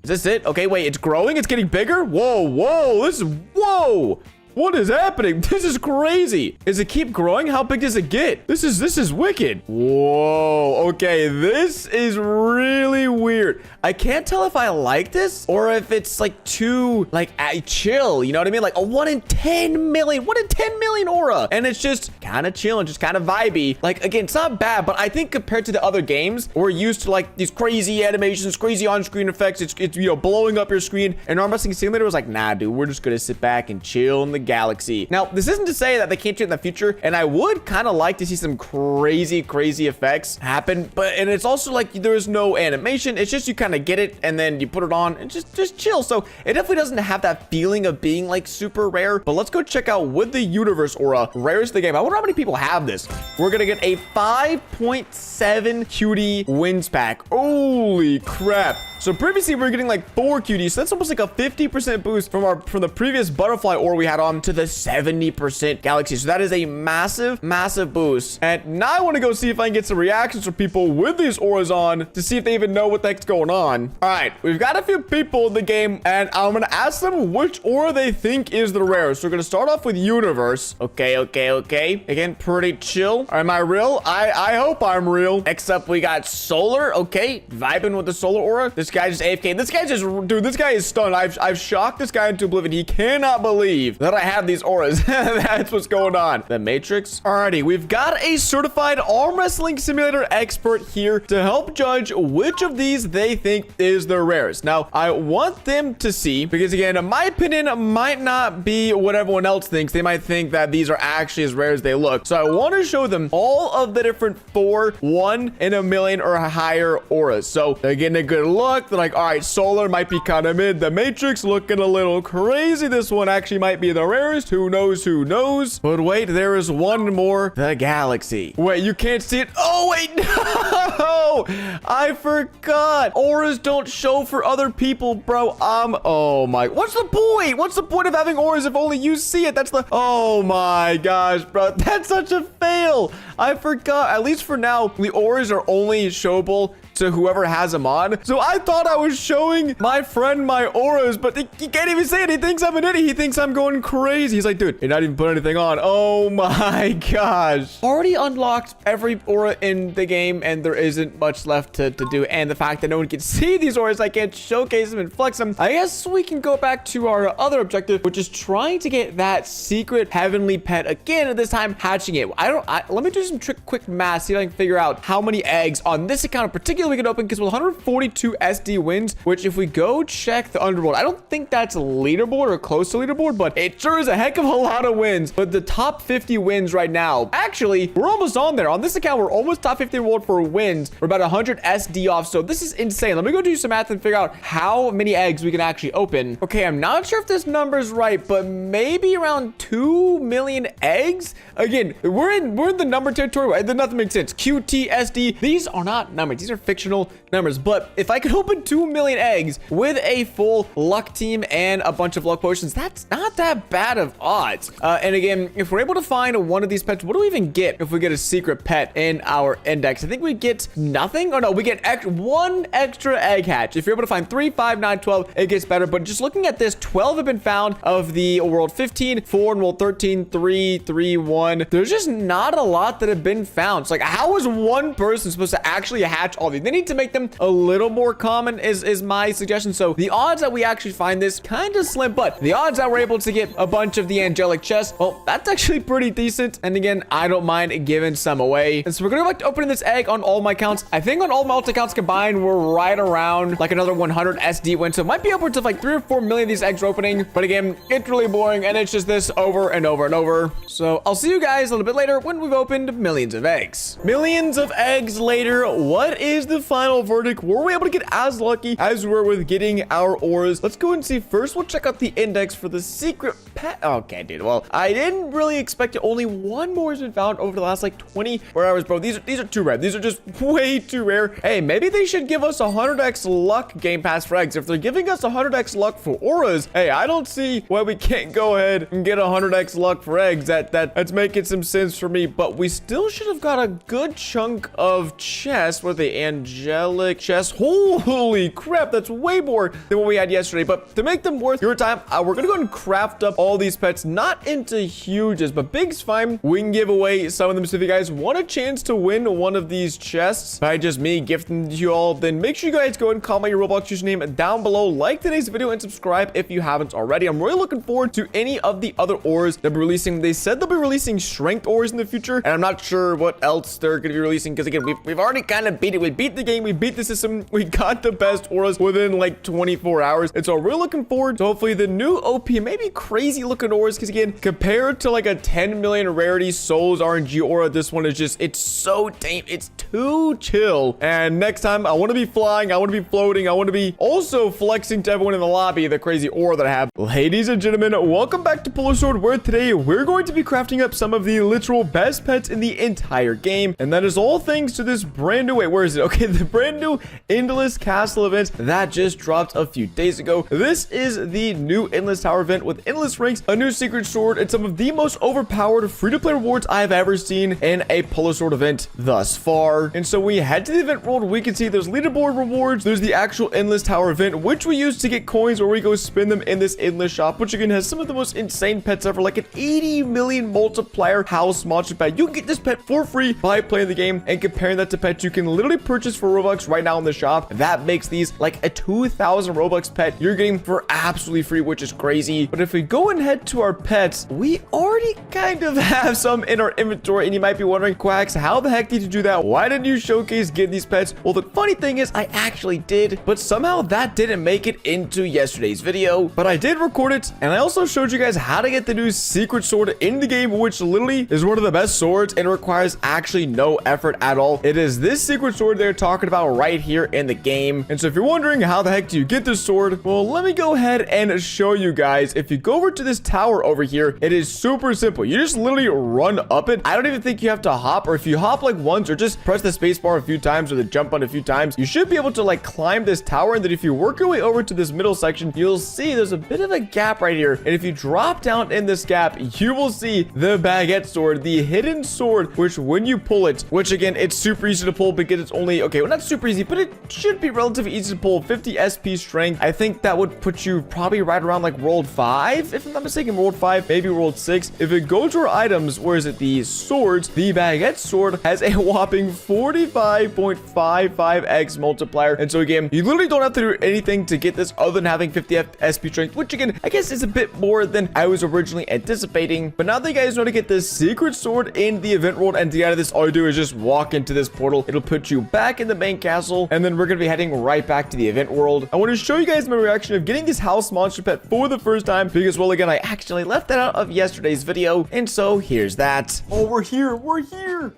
A: Is this it? Okay, wait, it's growing, it's getting bigger. Whoa, this is, whoa. What is happening? This is crazy. Does it keep growing? How big does it get? This is wicked. Whoa. Okay, this is really weird. I can't tell if I like this or if it's like too like chill. You know what I mean? Like a 1 in 10 million aura, and it's just kind of chill and just kind of vibey. Like, again, it's not bad, but I think compared to the other games, we're used to like these crazy animations, crazy on-screen effects. It's you know, blowing up your screen. And Arm Wrestling Simulator was like, nah, dude, we're just gonna sit back and chill in the galaxy. Now, this isn't to say that they can't do it in the future, and I would kind of like to see some crazy effects happen, and it's also like there's no animation. It's just you kind of get it and then you put it on and just chill. So it definitely doesn't have that feeling of being like super rare. But let's go check out with the universe aura, rarest of the game. I wonder how many people have this. We're gonna get a 5.7 QD wins pack. Holy crap. So previously we were getting like 4 QD, so that's almost like a 50% boost from the previous butterfly ore we had on to the 70% galaxy. So that is a massive boost. And now I want to go see if I can get some reactions from people with these auras on to see if they even know what the heck's going on. All right, we've got a few people in the game, and I'm gonna ask them which aura they think is the rarest. So we're gonna start off with universe. Okay. Again, pretty chill. Am I real? I hope I'm real. Next up, we got solar. Okay, vibing with the solar aura. This guy just AFK. This guy just, dude, this guy is stunned. I've shocked this guy into oblivion. He cannot believe that I have these auras. That's what's going on. The matrix. Alrighty, we've got a certified Arm Wrestling Simulator expert here to help judge which of these they think is the rarest. Now, I want them to see, because again, in my opinion, might not be what everyone else thinks. They might think that these are actually as rare as they look. So I want to show them all of the different 4, 1 in a million or higher auras. So they're getting a good look. luck. They're like, all right, Solar might be kind of mid. The Matrix looking a little crazy. This one actually might be the rarest. Who knows? Who knows? But wait, there is one more. The Galaxy. Wait, you can't see it. Oh, wait. No. I forgot. Auras don't show for other people, bro. Oh my. What's the point? What's the point of having auras if only you see it? That's the. Oh my gosh, bro. That's such a fail. I forgot. At least for now, the auras are only showable to whoever has them on. So I thought I was showing my friend my auras, but he can't even say it. He thinks I'm an idiot. He thinks I'm going crazy. He's like, dude, you're not even putting anything on. Oh my gosh. Already unlocked every aura in the game, and there isn't much left to do. And the fact that no one can see these auras, I can't showcase them and flex them. I guess we can go back to our other objective, which is trying to get that secret heavenly pet again, and this time hatching it. Let me do some quick math, see if I can figure out how many eggs on this account in particular we can open, because with 142 SD wins, which if we go check the underworld, I don't think that's leaderboard or close to leaderboard, but it sure is a heck of a lot of wins. But the top 50 wins right now, actually, we're almost on there. On this account, we're almost top 50 world for wins. We're about 100 SD off, so this is insane. Let me go do some math and figure out how many eggs we can actually open. Okay, I'm not sure if this number is right, but maybe around 2 million eggs. Again, we're in the number territory. Nothing makes sense. QT, SD, these are not numbers. These are fictional numbers. But if I could open 2 million eggs with a full luck team and a bunch of luck potions, that's not that bad of odds. And again, if we're able to find one of these pets, what do we even get if we get a secret pet in our index? I think we get nothing. Oh no, we get one extra egg hatch. If you're able to find 3, 5, 9, 12, it gets better. But just looking at this, 12 have been found of the world 15, 4 in world 13, 3, 3, 1. There's just not a lot that have been found. It's like, how is one person supposed to actually hatch all these? They need to make them a little more common is my suggestion. So the odds that we actually find this kind of slim, but the odds that we're able to get a bunch of the angelic chests, well, that's actually pretty decent. And again, I don't mind giving some away. And so we're gonna go back to opening this egg on all my accounts. I think on all my alt accounts combined, we're right around like another 100 SD win. So it might be upwards of like 3 or 4 million of these eggs are opening. But again, it's really boring, and it's just this over and over and over. So I'll see you guys a little bit later when we've opened millions of eggs. Millions of eggs later, what is the final verdict? Were we able to get as lucky as we were with getting our auras? Let's go and see. First, we'll check out the index for the secret pet. Okay, dude. Well, I didn't really expect it. Only one more has been found over the last like 24 hours, bro. These are too rare. These are just way too rare. Hey, maybe they should give us 100x luck game pass for eggs. If they're giving us 100x luck for auras, hey, I don't see why we can't go ahead and get 100x luck for eggs. That's making some sense for me. But we still should have got a good chunk of chests with the angelic chest. Holy crap, that's way more than what we had yesterday. But to make them worth your time, we're gonna go ahead and craft up all these pets, not into huges, but big's fine. We can give away some of them. So if you guys want a chance to win one of these chests by just me gifting them to you all, then make sure you guys go and comment your Roblox username down below, like today's video, and subscribe if you haven't already. I'm really looking forward to any of the other auras they'll be releasing. They said they'll be releasing strength auras in the future, and I'm not sure what else they're gonna be releasing, because again, we've already kind of beat it. We beat the game, we beat the system, we got the best auras within like 24 hours. And so we're looking forward to hopefully the new OP, maybe crazy looking auras, because again, compared to like a 10 million rarity souls RNG aura, this one is just, it's so tame, it's too chill. And next time, I want to be flying, I want to be floating, I want to be also flexing to everyone in the lobby the crazy aura that I have. Ladies and gentlemen, welcome back to Polar Sword, where today we're going to be crafting up some of the literal best pets in the entire game, and that is all thanks to this brand new, wait, where is it? Okay, the brand new Endless Castle event that just dropped a few days ago. This is the new Endless Tower event with endless ranks, a new secret sword, and some of the most overpowered free-to-play rewards I've ever seen in a Polar Sword event thus far. And so we head to the event world, we can see there's leaderboard rewards, there's the actual Endless Tower event, which we use to get coins where we go spin them in this endless shop, which again has some of the most insane pets ever, like an 80 million multiplier house monster pet. You can get this pet for free by playing the game, and comparing that to pets you can literally purchase for Robux right now in the shop. That makes these like a 2,000 Robux pet you're getting for absolutely free, which is crazy. But if we go and head to our pets, we already kind of have some in our inventory, and you might be wondering, Quacks, how the heck did you do that? Why didn't you showcase getting these pets? Well, the funny thing is I actually did, but somehow that didn't make it into yesterday's video, but I did record it, and I also showed you guys how to get the new secret sword in the game, which literally is one of the best swords and requires actually no effort at all. It is this secret sword there. talking about right here in the game. And so if you're wondering how the heck do you get this sword, well, let me go ahead and show you guys. If you go over to this tower over here, it is super simple. You just literally run up it. I don't even think you have to hop, or if you hop like once or just press the space bar a few times or the jump button a few times, you should be able to like climb this tower. And then if you work your way over to this middle section, you'll see there's a bit of a gap right here. And if you drop down in this gap, you will see the baguette sword, the hidden sword, which when you pull it, which again, it's super easy to pull because it's only, okay, well, not super easy, but it should be relatively easy to pull. 50 SP strength. I think that would put you probably right around like world 5, if I'm not mistaken, world 5, maybe world 6. If it goes to our items, where is it? The swords, the baguette sword has a whopping 45.55x multiplier. And so again, you literally don't have to do anything to get this other than having 50 SP strength, which again, I guess is a bit more than I was originally anticipating. But now that you guys know to get this secret sword in the event world and to get out of this, all you do is just walk into this portal. It'll put you back in the main castle, and then we're going to be heading right back to the event world. I want to show you guys my reaction of getting this house monster pet for the first time because, well, again, I actually left that out of yesterday's video, and so here's that. Oh, we're here.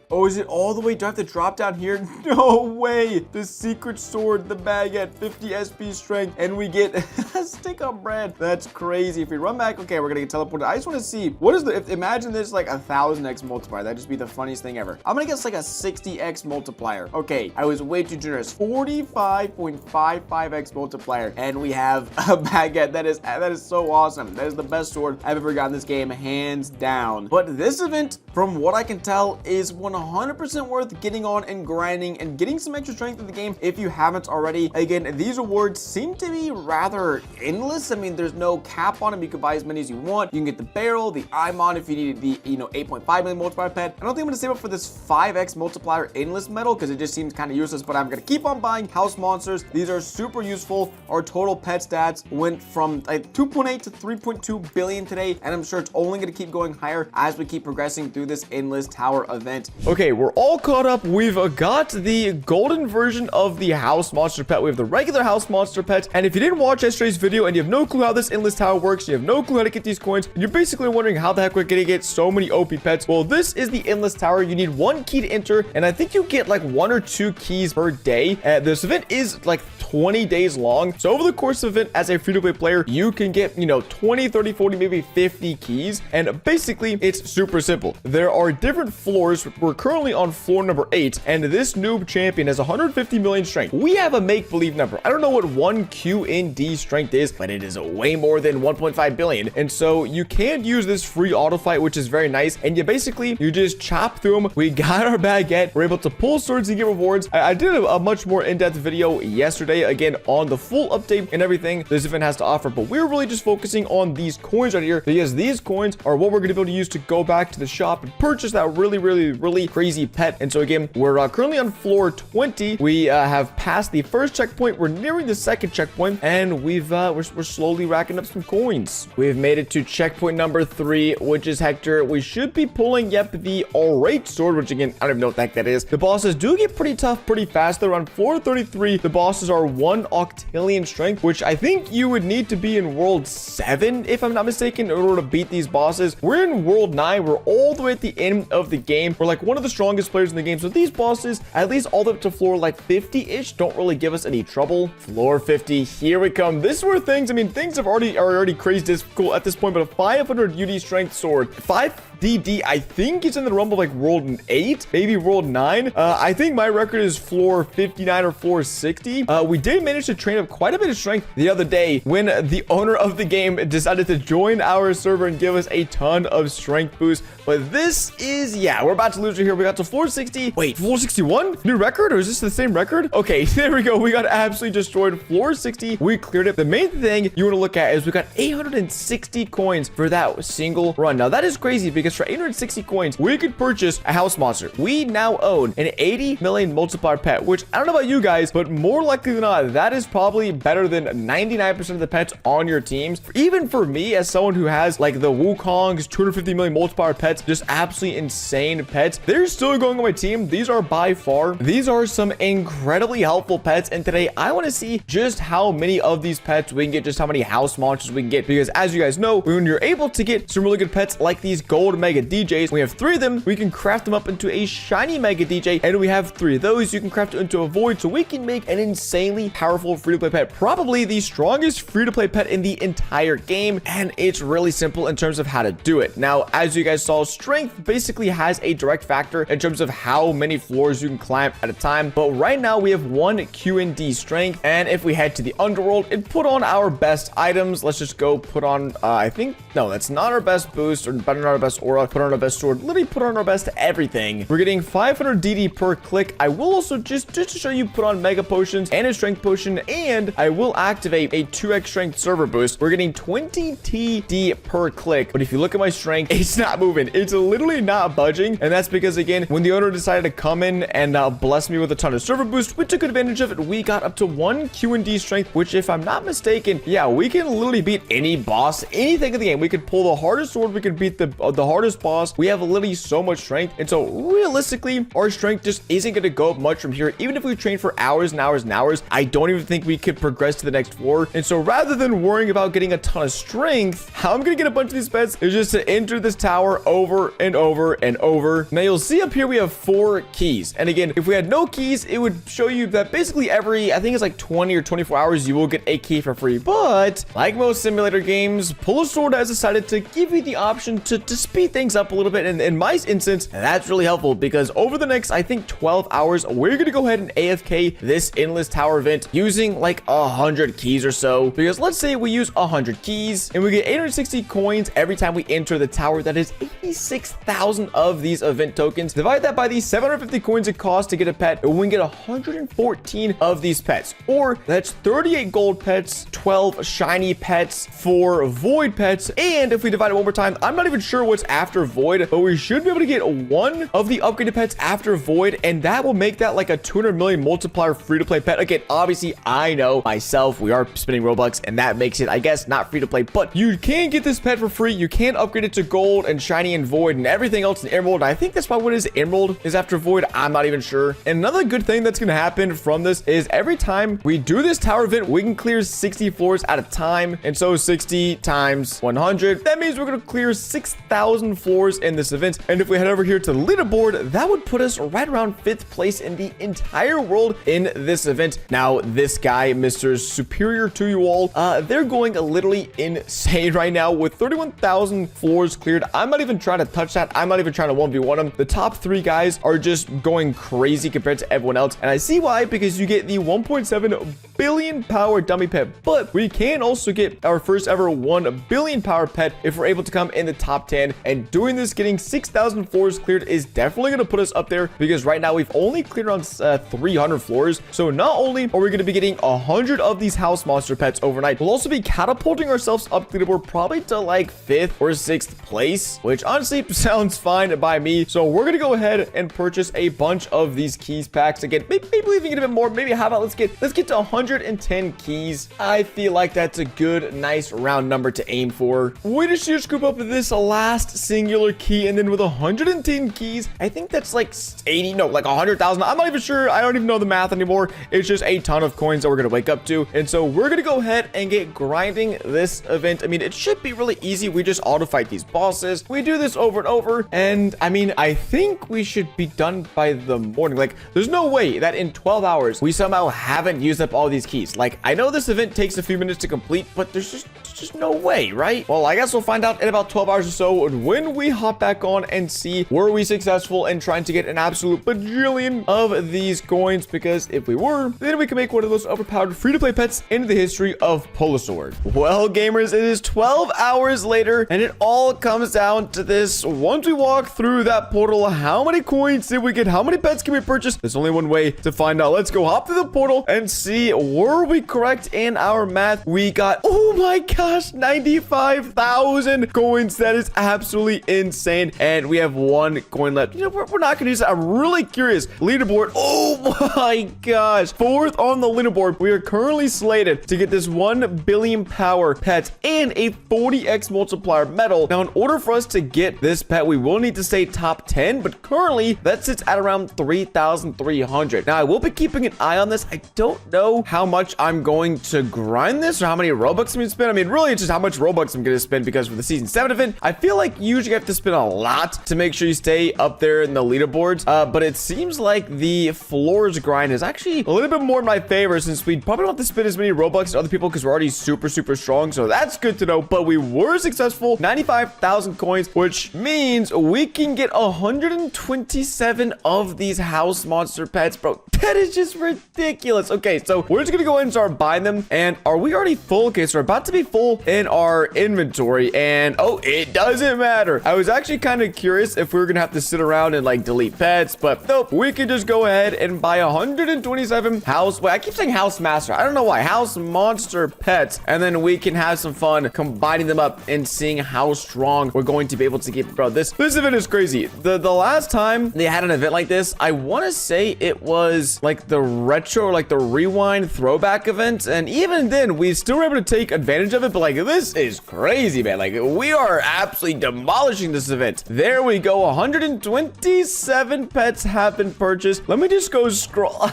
A: Oh, is it all the way? Do I have to drop down here? No way. The secret sword, the baguette, 50 SP strength, and we get a stick of bread. That's crazy. If we run back, okay, we're gonna get teleported. I just want to see what is the, if imagine this like 1000x multiplier. That'd just be the funniest thing ever. I'm gonna guess like a 60x multiplier. Okay, I was way too generous. 45.55x multiplier, and we have a baguette. That is so awesome. That is the best sword I've ever gotten in this game, hands down. But this event, from what I can tell, is 100% worth getting on and grinding and getting some extra strength in the game if you haven't already. Again, these rewards seem to be rather endless. I mean, there's no cap on them. You can buy as many as you want. You can get the barrel, the Imon if you need the 8.5 million multiplier pet. I don't think I'm gonna save up for this 5x multiplier endless medal because it just seems kind of useless, but I'm gonna keep on buying house monsters. These are super useful. Our total pet stats went from like 2.8 to 3.2 billion today, and I'm sure it's only gonna keep going higher as we keep progressing through this endless tower event. Okay, we're all caught up. We've got the golden version of the house monster pet. We have the regular house monster pet, and if you didn't watch yesterday's video and you have no clue how this endless tower works, you have no clue how to get these coins, and you're basically wondering how the heck we're gonna get so many OP pets, well, this is the endless tower. You need 1 key to enter, and I think you get like 1 or 2 keys per day. This event is like 20 days long, so over the course of the event, as a free-to-play player, you can get 20, 30, 40, maybe 50 keys, and basically it's super simple. There are different floors. We're currently on floor number 8, and this noob champion has 150 million strength. We have a make-believe number. I don't know what 1 QND strength is, but it is way more than 1.5 billion, and so you can use this free auto fight, which is very nice, and you just chop through them. We got our baguette. We're able to pull swords and get rewards. I did a much more in-depth video yesterday, again, on the full update and everything this event has to offer, but we're really just focusing on these coins right here because these coins are what we're going to be able to use to go back to the shop and purchase that really crazy pet. And so again, we're currently on floor 20. We have passed the first checkpoint. We're nearing the second checkpoint, and we're slowly racking up some coins. We've made it to checkpoint number 3, which is Hector. We should be pulling, yep, the Orate sword, which again, I don't even know what the heck that is. The bosses do get pretty tough pretty fast. They're on floor 33. The bosses are 1 octillion strength, which I think you would need to be in world 7, if I'm not mistaken, in order to beat these bosses. We're in world 9. We're all the way at the end of the game. We're like one of the strongest players in the game. So these bosses, at least all the way up to floor like 50-ish, don't really give us any trouble. Floor 50, here we come. This is where things, I mean, things are already crazy difficult at this point, but a 500 UD strength sword, 5DD, I think it's in the realm of like world 8, maybe world 9. I think my record is floor 59 or floor 60. We did manage to train up quite a bit of strength the other day when the owner of the game decided to join our server and give us a ton of strength boost. But this is, yeah, we're about to lose it here. We got to floor 60. Wait, floor 61? New record? Or is this the same record? Okay, there we go. We got absolutely destroyed. Floor 60. We cleared it. The main thing you want to look at is we got 860 coins for that single run. Now, that is crazy because for 860 coins, we could purchase a house monster. We now own an 80 million multiplier pet, which I don't know about you guys, but more likely than not, that is probably better than 99% of the pets on your teams. Even for me, as someone who has like the Wukong's 250 million multiplier pets, just absolutely insane pets, they're still going on my team. These are by far, these are some incredibly helpful pets. And today I want to see just how many of these pets we can get, just how many house monsters we can get, because as you guys know, when you're able to get some really good pets like these gold gold mega DJs. We have 3 of them. We can craft them up into a shiny mega DJ, and we have 3 of those. You can craft it into a void, so we can make an insanely powerful free-to-play pet, probably the strongest free-to-play pet in the entire game, and it's really simple in terms of how to do it. Now, as you guys saw, strength basically has a direct factor in terms of how many floors you can climb at a time, but right now we have 1 Q&D strength, and if we head to the underworld and put on our best items, let's just go put on, I think, no, that's not our best boost, or not our best aura, put on our best sword, literally put on our best everything. We're getting 500 DD per click. I will also just to show you put on mega potions and a strength potion, and I will activate a 2x strength server boost. We're getting 20 TD per click, but if you look at my strength, it's not moving. It's literally not budging, and that's because, again, when the owner decided to come in and bless me with a ton of server boost, we took advantage of it. We got up to 1 Q&D strength, which, if I'm not mistaken, yeah, we can literally beat any boss, anything in the game. We could pull the hardest sword, we could beat the hardest boss. We have literally so much strength, and so realistically, our strength just isn't going to go up much from here. Even if we train for hours and hours and hours, I don't even think we could progress to the next floor. And so rather than worrying about getting a ton of strength, how I'm going to get a bunch of these pets is just to enter this tower over and over and over. Now you'll see up here we have 4 keys, and again, if we had no keys, it would show you that basically every, I think it's like 20 or 24 hours, you will get a key for free. But like most simulator games, Pull a Sword has decided to give you the option to speed things up a little bit. And in my instance, that's really helpful, because over the next, I think, 12 hours, we're going to go ahead and AFK this endless tower event using like 100 keys or so. Because let's say we use 100 keys and we get 860 coins every time we enter the tower. That is 86,000 of these event tokens. Divide that by the 750 coins it costs to get a pet, and we can get 114 of these pets. Or that's 38 gold pets, 12 shiny pets, 4 void pets, and if we divide it one more time, I'm not even sure what's after void, but we should be able to get 1 of the upgraded pets after void, and that will make that like a 200 million multiplier free-to-play pet. Again, obviously, I know myself, we are spending Robux, and that makes it, I guess, not free-to-play, but you can get this pet for free. You can upgrade it to gold and shiny and void and everything else in emerald. I think that's probably what is emerald is after void. I'm not even sure. And another good thing that's going to happen from this is every time we do this tower event, we can clear 60 floors at a time. And so 60 times 100, that means we're going to clear 6,000 floors in this event. And if we head over here to the leaderboard, that would put us right around 5th place in the entire world in this event. Now, this guy, Mr. Superior to you all, they're going literally insane right now with 31,000 floors cleared. I'm not even trying to touch that. I'm not even trying to 1v1 them. The top 3 guys are just going crazy compared to everyone else. And I see why, because you get the 1.7 billion power dummy pet, but we can also get our first ever 1 billion power pet if we're able to come in the top 10. And doing this, getting 6,000 floors cleared is definitely going to put us up there, because right now we've only cleared around 300 floors. So not only are we going to be getting 100 of these house monster pets overnight, we'll also be catapulting ourselves up the leaderboard probably to like 5th or 6th place, which honestly sounds fine by me. So we're going to go ahead and purchase a bunch of these keys packs. Again, maybe even get a bit more. Maybe how about let's get to 110 keys. I feel like that's a good, nice round number to aim for. We just need to scoop up this last singular key, and then with 110 keys, I think that's like 80, no, like 100,000. I'm not even sure. I don't even know the math anymore. It's just a ton of coins that we're going to wake up to. And so we're going to go ahead and get grinding this event. I mean, it should be really easy. We just auto fight these bosses. We do this over and over. And I mean, I think we should be done by the morning. Like, there's no way that in 12 hours, we somehow haven't used up all these keys. Like, I know this event takes a few minutes to complete, but there's just no way, right? Well, I guess we'll find out in about 12 hours or so when we hop back on and see were we successful in trying to get an absolute bajillion of these coins, because if we were, then we can make one of those overpowered free-to-play pets in the history of Pull a Sword. Well, gamers, it is 12 hours later, and it all comes down to this. Once we walk through that portal, how many coins did we get? How many pets can we purchase? There's only one way to find out. Let's go hop through the portal and see, were we correct in our math? We got, oh my gosh, 95,000 coins. That is absolutely insane. And we have 1 coin left. You know, we're not gonna use it. I'm really curious. Leaderboard, oh my gosh, 4th on the leaderboard. We are currently slated to get this 1 billion power pet and a 40x multiplier medal. Now, in order for us to get this pet, we will need to stay top 10, but currently that sits at around 3,300. Now, I will be keeping an eye on this. I don't know how how much I'm going to grind this or how many Robux I'm going to spend. I mean, really, it's just how much Robux I'm going to spend because for the Season 7 event, I feel like you usually have to spend a lot to make sure you stay up there in the leaderboards. But it seems like the floors grind is actually a little bit more in my favor since we probably don't have to spend as many Robux as other people because we're already super, super strong. So that's good to know. But we were successful. 95,000 coins, which means we can get 127 of these house monster pets, bro. That is just ridiculous. Okay, so we're just gonna go ahead and start buying them. And are we already full? Okay, so we're about to be full in our inventory. And oh, it doesn't matter. I was actually kind of curious if we were gonna have to sit around and like delete pets, but nope. We can just go ahead and buy 127 house. Wait, I keep saying house master. I don't know why. House monster pets, and then we can have some fun combining them up and seeing how strong we're going to be able to get. Bro, this event is crazy. The last time they had an event like this, I want to say it was like the retro or like the rewind throwback event, and even then we still were able to take advantage of it. But like, this is crazy, man. Like, we are absolutely demolishing this event. There we go. 127 pets have been purchased. Let me just go scroll.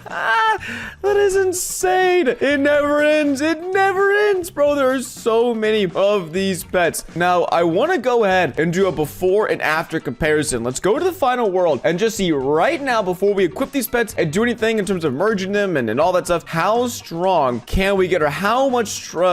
A: That is insane. It never ends. It never ends, bro. There are so many of these pets. Now, I want to go ahead and do a before and after comparison. Let's go to the final world and just see right now before we equip these pets and do anything in terms of merging them and all that stuff. How strong can we get, or how much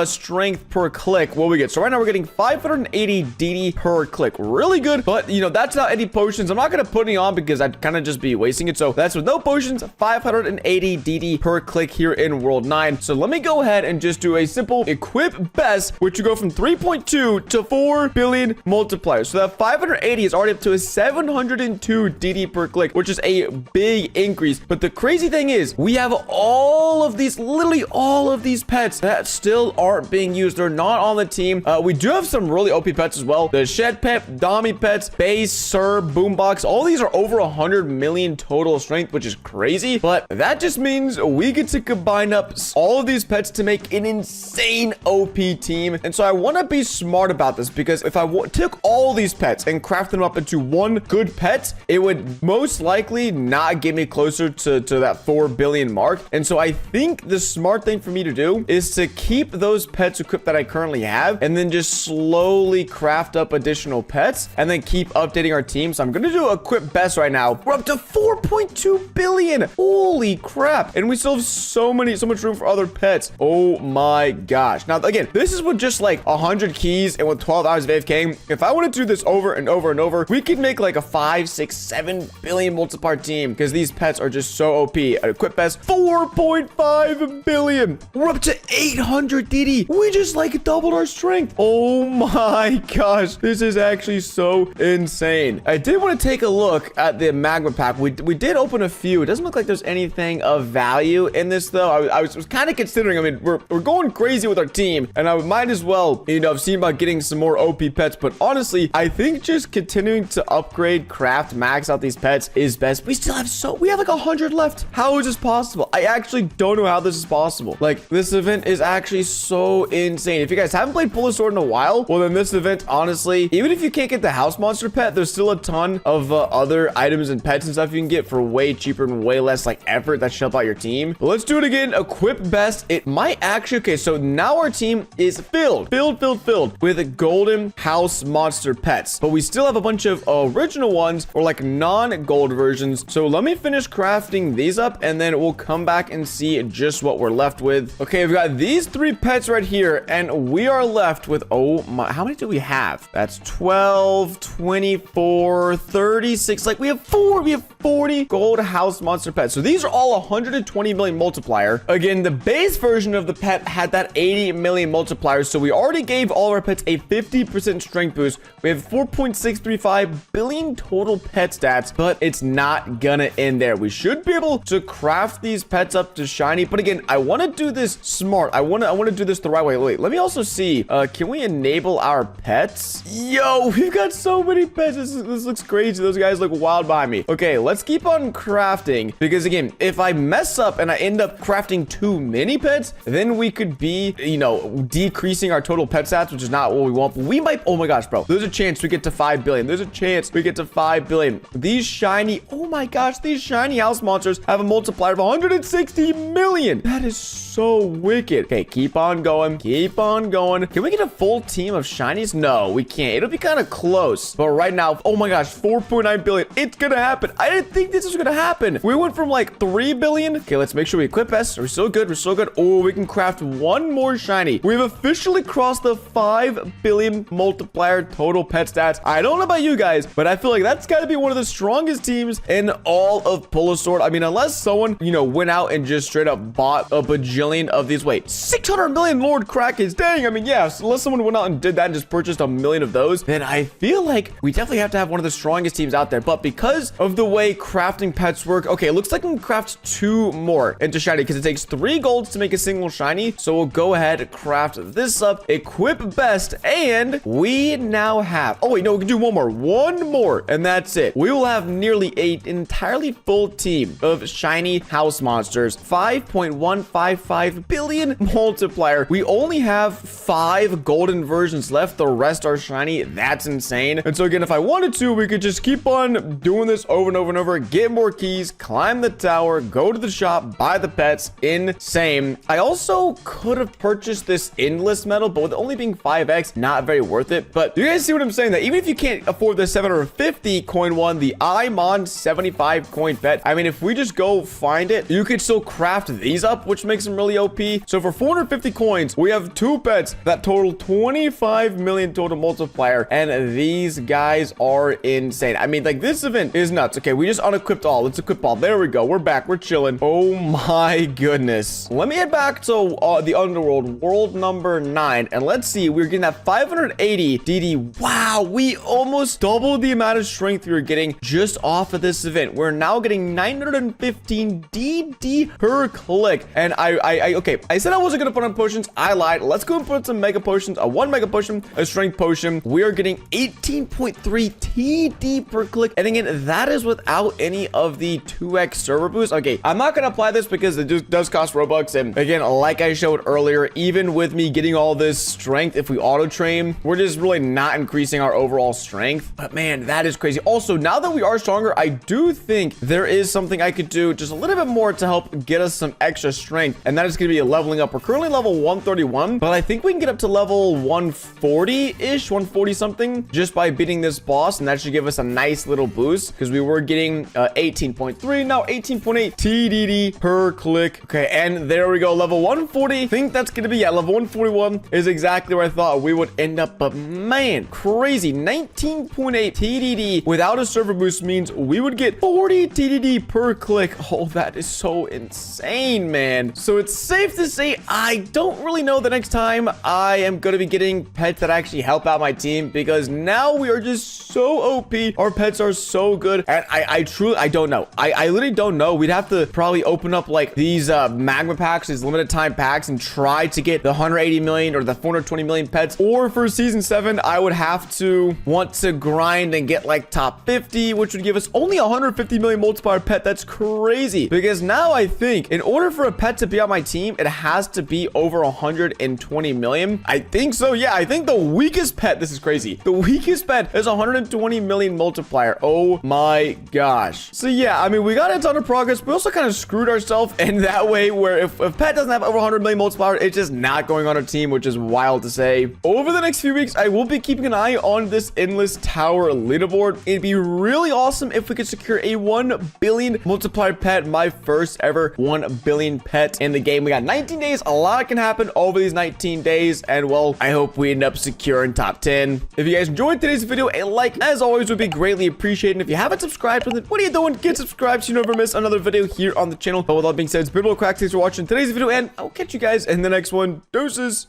A: strength per click will we get? So right now we're getting 580 DD per click. Really good. But, you know, that's not any potions. I'm not going to put any on because I'd kind of just be wasting it. So that's with no potions, 580 DD per click here in World 9. So let me go ahead and just do a simple equip best, which will go from 3.2 to 4 billion multipliers. So that 580 is already up to a 702 DD per click, which is a big increase. But the crazy thing is, we have all of these, literally all of these pets that still aren't being used. They're not on the team. We do have some really OP pets as well. The Shed Pet, Dommy Pets, Base, Sir, Boombox. All these are over 100 million total strength, which is crazy. But that just means we get to combine up all of these pets to make an insane OP team. And so I want to be smart about this, because if I took all these pets and craft them up into one good pet, it would most likely not get me closer to that 4 billion mark. And so I think the smart thing for me to do is to keep those pets equipped that I currently have, and then just slowly craft up additional pets and then keep updating our team. So I'm going to do equip best right now. We're up to 4.2 billion. Holy crap. And we still have so much room for other pets. Oh my gosh. Now, again, this is with just like 100 keys and with 12 hours of AFK. If I want to do this over and over and over, we could make like a 5, 6, 7 billion multiplier team, because these pets are just so OP. Equip best 4.5 billion. We're up to 800 DD. We just like doubled our strength. Oh my gosh. This is actually so insane. I did want to take a look at the magma pack. We did open a few. It doesn't look like there's anything of value in this though. I was kind of considering, I mean, we're going crazy with our team, and I might as well, you know, see about getting some more OP pets. But honestly, I think just continuing to upgrade, craft, max out these pets is best. We still have we have like 100 left. How is this possible? I actually don't know how this is possible. Like, this event is actually so insane. If you guys haven't played Pull a Sword in a while, well, then this event, honestly, even if you can't get the house monster pet, there's still a ton of other items and pets and stuff you can get for way cheaper and way less like effort that should help out your team. But let's do it again. Equip best. It might actually, okay, so now our team is filled with golden house monster pets, but we still have a bunch of original ones or like non-gold versions. So let me finish crafting these up, and then we'll come back and see just what we're left with. Okay, we've got these 3 pets right here, and we are left with, oh my, how many do we have? That's 12, 24, 36. Like, we have 40 gold house monster pets. So these are all 120 million multiplier. Again, the base version of the pet had that 80 million multiplier. So we already gave all our pets a 50% strength boost. We have 4.635 billion total pet stats, but it's not gonna end there. We should be able to craft these pets up to shiny. But again, I want to do this smart. I want to do this the right way. Wait, let me also see. Can we enable our pets? Yo, we've got so many pets. This looks crazy. Those guys look wild by me. Okay, let's keep on crafting, because again, if I mess mess up and I end up crafting too many pets, then we could be, you know, decreasing our total pet stats, which is not what we want. But we might, oh my gosh, bro, there's a chance we get to 5 billion. There's a chance we get to 5 billion. These shiny, oh my gosh, these shiny house monsters have a multiplier of 160 million. That is so wicked. Okay, keep on going. Keep on going. Can we get a full team of shinies? No, we can't. It'll be kind of close. But right now, oh my gosh, 4.9 billion. It's gonna happen. I didn't think this was gonna happen. We went from like 3 billion. Okay, let's make sure we equip us. We're so good. We're so good. Oh, we can craft one more shiny. We've officially crossed the 5 billion multiplier total pet stats. I don't know about you guys, but I feel like that's gotta be one of the strongest teams in all of Sword. I mean, unless someone, you know, went out and just straight up bought a bajillion of these. Wait, 600 million Lord Krakens. Dang, I mean, yes, unless someone went out and did that and just purchased a million of those, then I feel like we definitely have to have one of the strongest teams out there. But because of the way crafting pets work, okay, it looks like we can craft 2 more into shiny because it takes 3 golds to make a single shiny. So we'll go ahead and craft this up, equip best, and we now have, oh wait, no, we can do one more, and that's it. We will have nearly an entirely full team of shiny house monsters. 5.155 billion multiplier. We only have 5 golden versions left. The rest are shiny. That's insane. And so again, if I wanted to, we could just keep on doing this over and over and over, get more keys, climb the tower, go to the shop, buy the pets. Insane. I also could have purchased this endless medal, but with only being 5x, not very worth it. But you guys see what I'm saying? That even if you can't afford the 750 coin one, the Imon 75 coin pet, I mean, if we just go find it, you could still craft these up, which makes them really OP. So for 450 coins, we have 2 pets that total 25 million total multiplier, and these guys are insane. I mean, like, this event is nuts. Okay, we just unequipped all. Let's equip all. There we go. We're back. We're chilling. Oh my goodness. Let me head back to the underworld, world number 9, and let's see. We're getting that 580 DD. Wow, we almost doubled the amount of strength we were getting just off of this event. We're now getting 915 DD per click. And okay, I said I wasn't gonna put on potions. I lied. Let's go and put some mega potions. A 1 mega potion, a strength potion. We are getting 18.3 TD per click. And again, that is without any of the 2x server boost. Okay, I'm not gonna apply this because it just does cost Robux. And again, like I showed earlier, even with me getting all this strength, if we auto train, we're just really not increasing our overall strength. But man, that is crazy. Also, now that we are stronger, I do think there is something I could do just a little bit more to help get us some extra strength, and that is going to be a leveling up. We're currently level 131, but I think we can get up to level 140-ish, 140 something, just by beating this boss, and that should give us a nice little boost, because we were getting 18.3, now 18.8 TDD per click. Okay, and there we go, level 140. I think that's going to be, yeah, level 141 is exactly where I thought we would end up, but man, crazy. 19.8 TDD without a server boost means we would get 40 TDD per click. Oh, that is so insane, man. So it's safe to say I don't really know the next time I am going to be getting pets that actually help out my team, because now we are just so OP. Our pets are so good, and I truly, I don't know. I literally don't know. We'd have to probably open up like these magma packs, these limited time packs, and try to get the 180 million or the 420 million pets. Or for season 7, I would have to want to grind and get like top 50, which would give us only 150 million multiplier pet. That's crazy, because now I think in order for a pet to be on my team, it has to be over 120 million. I think so. Yeah, I think the weakest pet, this is crazy, the weakest pet is 120 million multiplier. Oh my gosh. So yeah, I mean, we got a ton of progress. We also kind of screwed ourselves in that way, where if pet doesn't have over 100 million multiplier, it's just not going on our team, which is wild to say. Over the next few weeks, I will be keeping an eye on this endless tower leaderboard. It'd be really awesome if we could secure a 1 billion multiplier pet, my first ever 1 billion pet in the game. We got 19 days. A lot can happen over these 19 days, and well, I hope we end up securing top 10. If you guys enjoyed today's video, a like, as always, would be greatly appreciated. And if you haven't subscribed, what are you doing? Get subscribed so you never miss another video here on the channel. But with all that being said, it's been Crack. Thanks for watching today's video, and I'll catch you guys in the next one. Deuces.